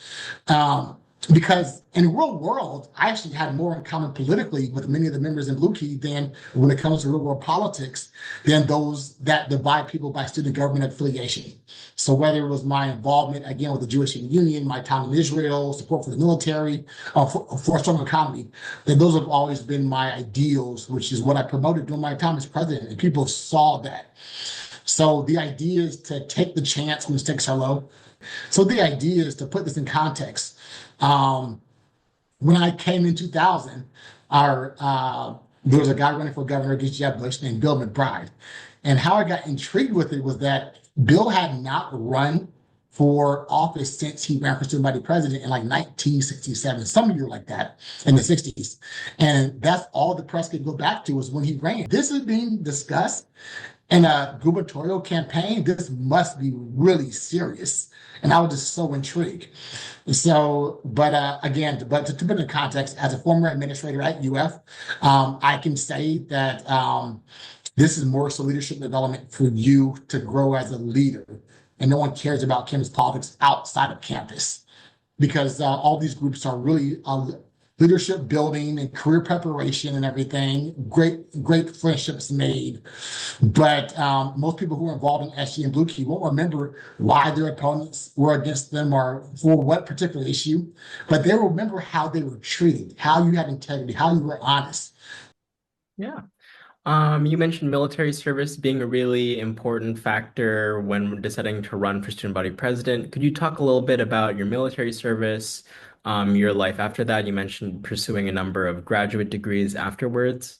Because in the real world, I actually had more in common politically with many of the members in Blue Key than when it comes to real world politics than those that divide people by student government affiliation. So whether it was my involvement, again, with the Jewish Union, my time in Israel, support for the military, for a strong economy, then those have always been my ideals, which is what I promoted during my time as president. And people saw that. So the idea is to take the chance when stakes are low. So the idea is to put this in context. When I came in 2000, there was a guy running for governor against Jeb Bush named Bill McBride. And how I got intrigued with it was that Bill had not run for office since he ran for student body president in like 1967, some year like that in the 60s. And that's all the press could go back to was when he ran. This is being discussed in a gubernatorial campaign. This must be really serious. And I was just so intrigued. So, again, to put it in context, as a former administrator at UF, I can say that this is more so leadership development for you to grow as a leader. And no one cares about campus politics outside of campus because all these groups are really leadership building and career preparation and everything. Great friendships made. But most people who are involved in SG and Blue Key won't remember why their opponents were against them or for what particular issue, but they remember how they were treated, how you had integrity, how you were honest. Yeah. You mentioned military service being a really important factor when deciding to run for student body president. Could you talk a little bit about your military service, your life after that? You mentioned pursuing a number of graduate degrees afterwards.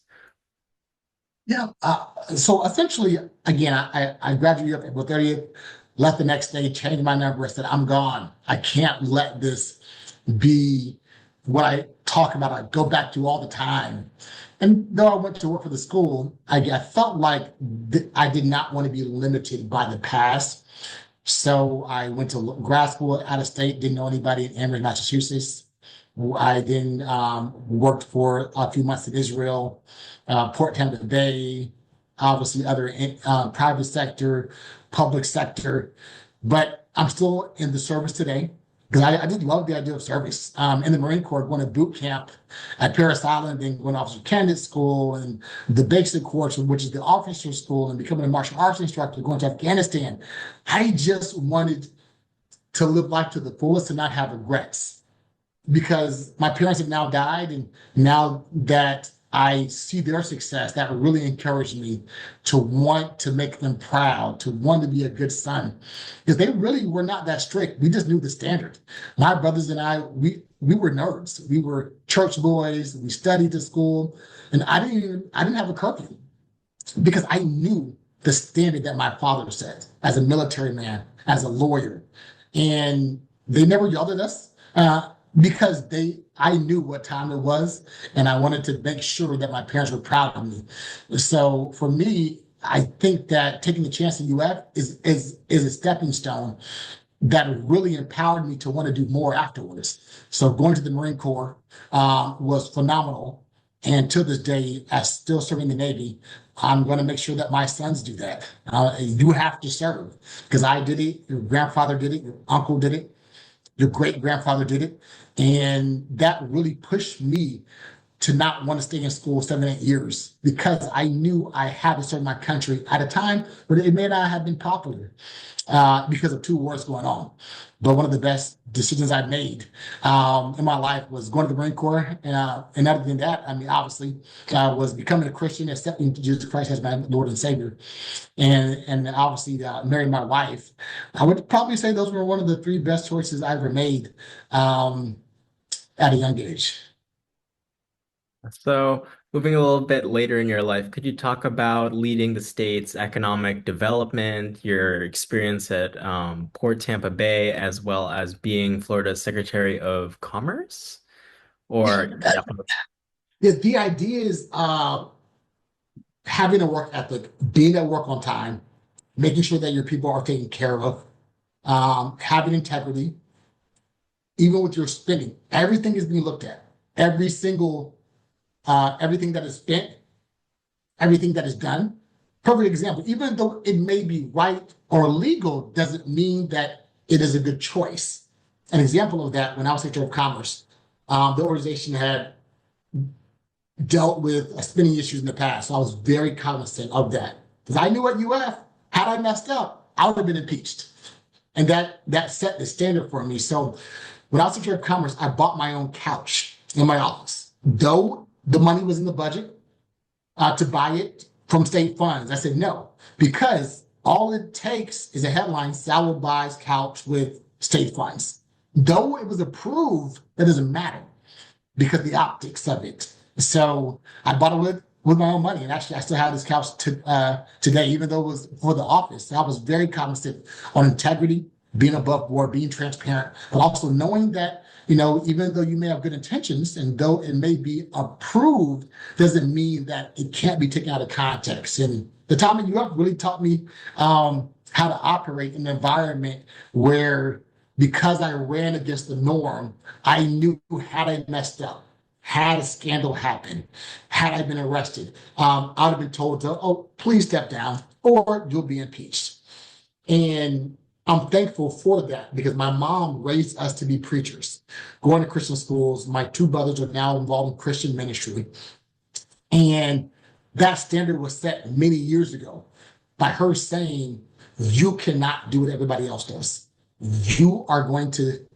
Yeah. So essentially, again, I graduated up April 30th, left the next day, changed my number, said, I'm gone. I can't let this be what I talk about, I go back to all the time. And though I went to work for the school, I felt like I did not want to be limited by the past. So I went to grad school out of state, didn't know anybody in Amherst, Massachusetts. I then worked for a few months in Israel, Port Tampa Bay, obviously other private sector, public sector. But I'm still in the service today because I did love the idea of service. In the Marine Corps, going to boot camp at Parris Island, then going to officer candidate school and the basic course, which is the officer school, and becoming a martial arts instructor, going to Afghanistan. I just wanted to live life to the fullest and not have regrets because my parents have now died. And now that I see their success, that really encouraged me to want to make them proud, to want to be a good son, because they really were not that strict. We just knew the standard. My brothers and I, we were nerds. We were church boys. We studied to school, and I didn't have a curfew because I knew the standard that my father set as a military man, as a lawyer, and they never yelled at us. Because I knew what time it was, and I wanted to make sure that my parents were proud of me. So for me, I think that taking the chance at UF is a stepping stone that really empowered me to want to do more afterwards. So going to the Marine Corps was phenomenal. And to this day, I still serve in the Navy. I'm going to make sure that my sons do that. You have to serve because I did it. Your grandfather did it. Your uncle did it. Your great grandfather did it. And that really pushed me to not want to stay in school 7, 8 years because I knew I had to serve my country at a time when it may not have been popular because of two wars going on. But one of the best decisions I made in my life was going to the Marine Corps. And other than that, I mean, obviously, was becoming a Christian, accepting Jesus Christ as my Lord and Savior, and obviously marrying my wife. I would probably say those were one of the three best choices I ever made at a young age. So, moving a little bit later in your life, could you talk about leading the state's economic development, your experience at Port Tampa Bay, as well as being Florida's Secretary of Commerce? Or, yeah. The idea is having a work ethic, being at work on time, making sure that your people are taken care of, having integrity, even with your spending. Everything is being looked at. Everything that is spent, everything that is done. Perfect example. Even though it may be right or legal, doesn't mean that it is a good choice. An example of that, when I was Secretary of Commerce, the organization had dealt with spending issues in the past. So I was very cognizant of that because I knew at UF, had I messed up, I would have been impeached. And that set the standard for me. So when I was Secretary of Commerce, I bought my own couch in my office. Though the money was in the budget to buy it from state funds, I said no, because all it takes is a headline, Sowell buys couch with state funds. Though it was approved, that doesn't matter because the optics of it. So I bought it with my own money. And actually, I still have this couch today, even though it was for the office. So I was very cognizant on integrity, being above board, being transparent, but also knowing that, even though you may have good intentions and though it may be approved, doesn't mean that it can't be taken out of context. And the time in UF really taught me how to operate in an environment where, because I ran against the norm, I knew had I messed up, had a scandal happened, had I been arrested, I would have been told to, oh, please step down or you'll be impeached. And I'm thankful for that because my mom raised us to be preachers, going to Christian schools. My two brothers are now involved in Christian ministry. And that standard was set many years ago by her saying, you cannot do what everybody else does. You are going to,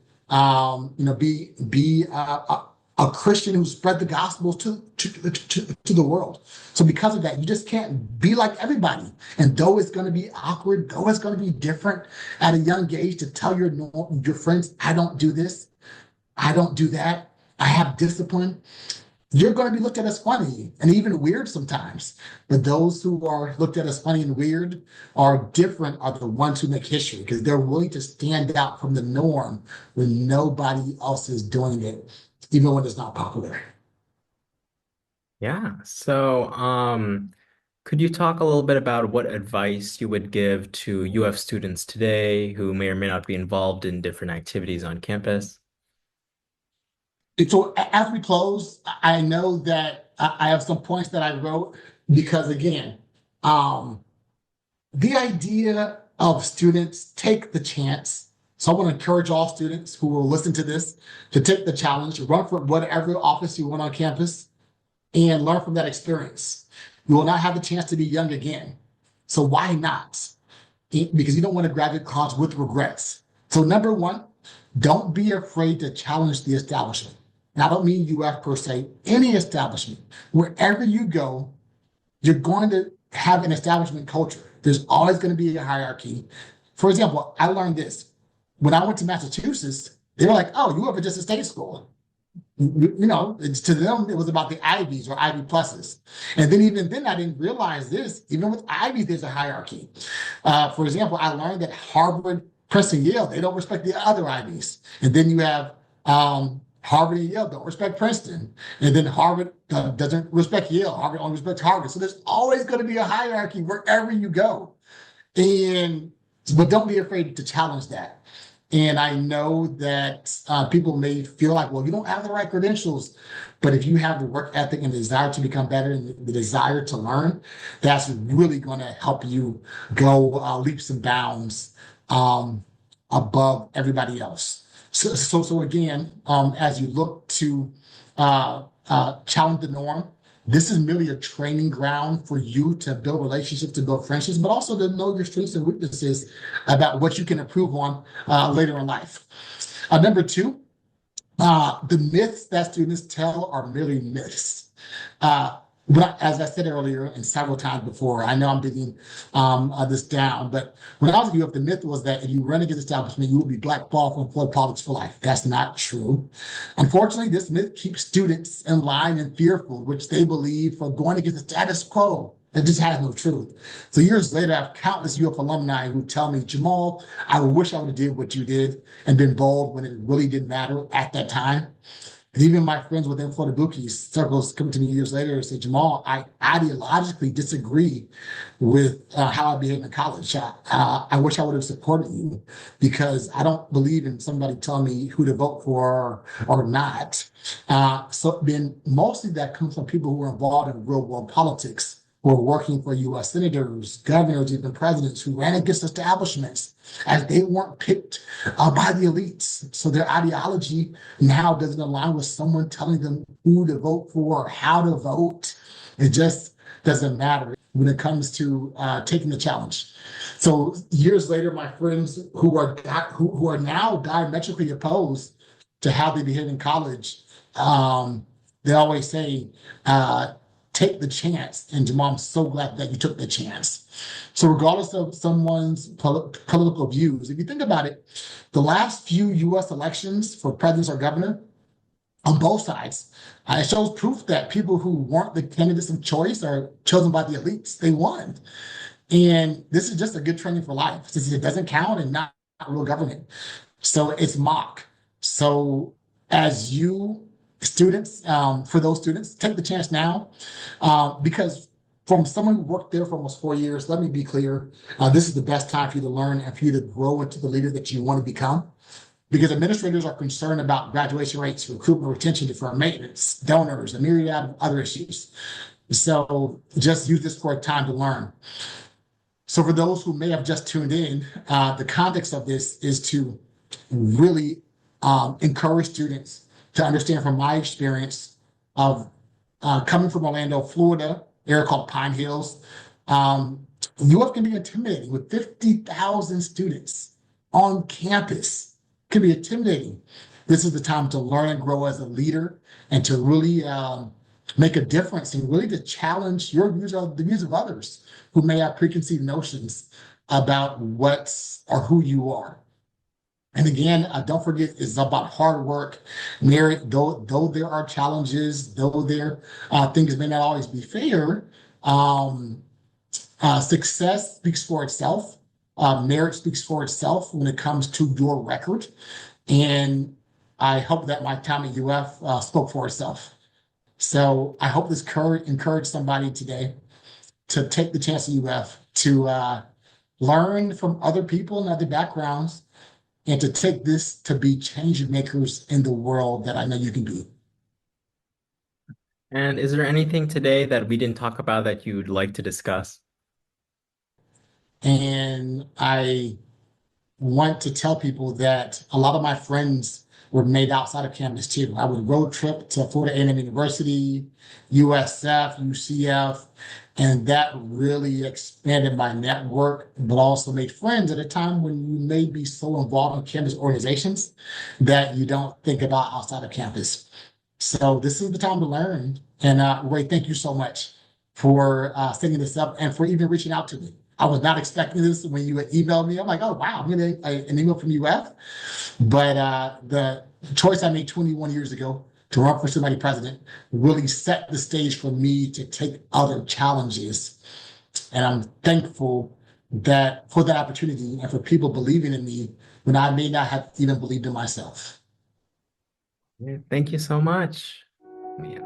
be a Christian who spread the gospel to the world. So because of that, you just can't be like everybody. And though it's going to be awkward, though it's going to be different at a young age to tell your friends, I don't do this, I don't do that, I have discipline, you're going to be looked at as funny and even weird sometimes. But those who are looked at as funny and weird are different are the ones who make history because they're willing to stand out from the norm when nobody else is doing it, even when it's not popular. Yeah. So, could you talk a little bit about what advice you would give to UF students today who may or may not be involved in different activities on campus? And so as we close, I know that I have some points that I wrote because again, the idea of students take the chance. So I want to encourage all students who will listen to this to take the challenge, run for whatever office you want on campus, and learn from that experience. You will not have the chance to be young again. So why not? Because you don't want to graduate college with regrets. So number one, don't be afraid to challenge the establishment. And I don't mean UF per se, any establishment. Wherever you go, you're going to have an establishment culture. There's always going to be a hierarchy. For example, I learned this. When I went to Massachusetts, they were like, oh, UF is just a state school. To them, it was about the Ivies or Ivy pluses. And then even then, I didn't realize this. Even with Ivies, there's a hierarchy. For example, I learned that Harvard, Princeton, Yale, they don't respect the other Ivies. And then you have Harvard and Yale don't respect Princeton. And then Harvard doesn't respect Yale. Harvard only respects Harvard. So there's always going to be a hierarchy wherever you go. But don't be afraid to challenge that. And I know that people may feel like, well, you don't have the right credentials. But if you have the work ethic and desire to become better and the desire to learn, that's really going to help you go leaps and bounds above everybody else. So again, as you look to challenge the norm, this is merely a training ground for you to build relationships, to build friendships, but also to know your strengths and weaknesses about what you can improve on later in life. Number two, the myths that students tell are merely myths. As I said earlier and several times before, I know I'm digging this down, but when I was growing up, the myth was that if you run against the establishment, you will be blackballed from politics for life. That's not true. Unfortunately, this myth keeps students in line and fearful, which they believe for going against the status quo. It just has no truth. So years later, I have countless UF alumni who tell me, Jamal, I wish I would have did what you did and been bold when it really didn't matter at that time. And even my friends within Florida Bookies circles come to me years later and say, Jamal, I ideologically disagree with how I behaved in college. I wish I would have supported you because I don't believe in somebody telling me who to vote for or not. So then mostly that comes from people who are involved in real world politics, who are working for US senators, governors, even presidents who ran against establishments as they weren't picked by the elites. So their ideology now doesn't align with someone telling them who to vote for or how to vote. It just doesn't matter when it comes to taking the challenge. So years later, my friends who are now diametrically opposed to how they behave in college, they always say, take the chance. And Jamal, I'm so glad that you took the chance. So regardless of someone's political views, if you think about it, the last few US elections for president or governor on both sides, it shows proof that people who weren't the candidates of choice or chosen by the elites, they won. And this is just a good training for life since it doesn't count and not real government. So it's mock. So as you students, for those students, take the chance now because from someone who worked there for almost 4 years, let me be clear, this is the best time for you to learn and for you to grow into the leader that you want to become. Because administrators are concerned about graduation rates, recruitment, retention, deferred maintenance, donors, a myriad of other issues. So just use this for a time to learn. So for those who may have just tuned in, the context of this is to really encourage students to understand from my experience of coming from Orlando, Florida, area called Pine Hills. UF can be intimidating with 50,000 students on campus. It can be intimidating. This is the time to learn and grow as a leader and to really make a difference and really to challenge your views or the views of others who may have preconceived notions about what's or who you are. And again, don't forget, it's about hard work, merit. Though there are challenges, though there things may not always be fair, success speaks for itself. Merit speaks for itself when it comes to your record. And I hope that my time at UF spoke for itself. So I hope this encouraged somebody today to take the chance at UF to learn from other people and other backgrounds and to take this to be change makers in the world that I know you can be. And is there anything today that we didn't talk about that you'd like to discuss? And I want to tell people that a lot of my friends were made outside of campus too. I would road trip to Florida A&M University, USF, UCF, and that really expanded my network, but also made friends at a time when you may be so involved in campus organizations that you don't think about outside of campus. So this is the time to learn. And Ray, thank you so much for setting this up and for even reaching out to me. I was not expecting this when you had emailed me. I'm like, oh, wow, I'm getting an email from UF. But the choice I made 21 years ago to run for somebody president really set the stage for me to take other challenges. And I'm thankful that for that opportunity and for people believing in me when I may not have even believed in myself. Thank you so much. Yeah.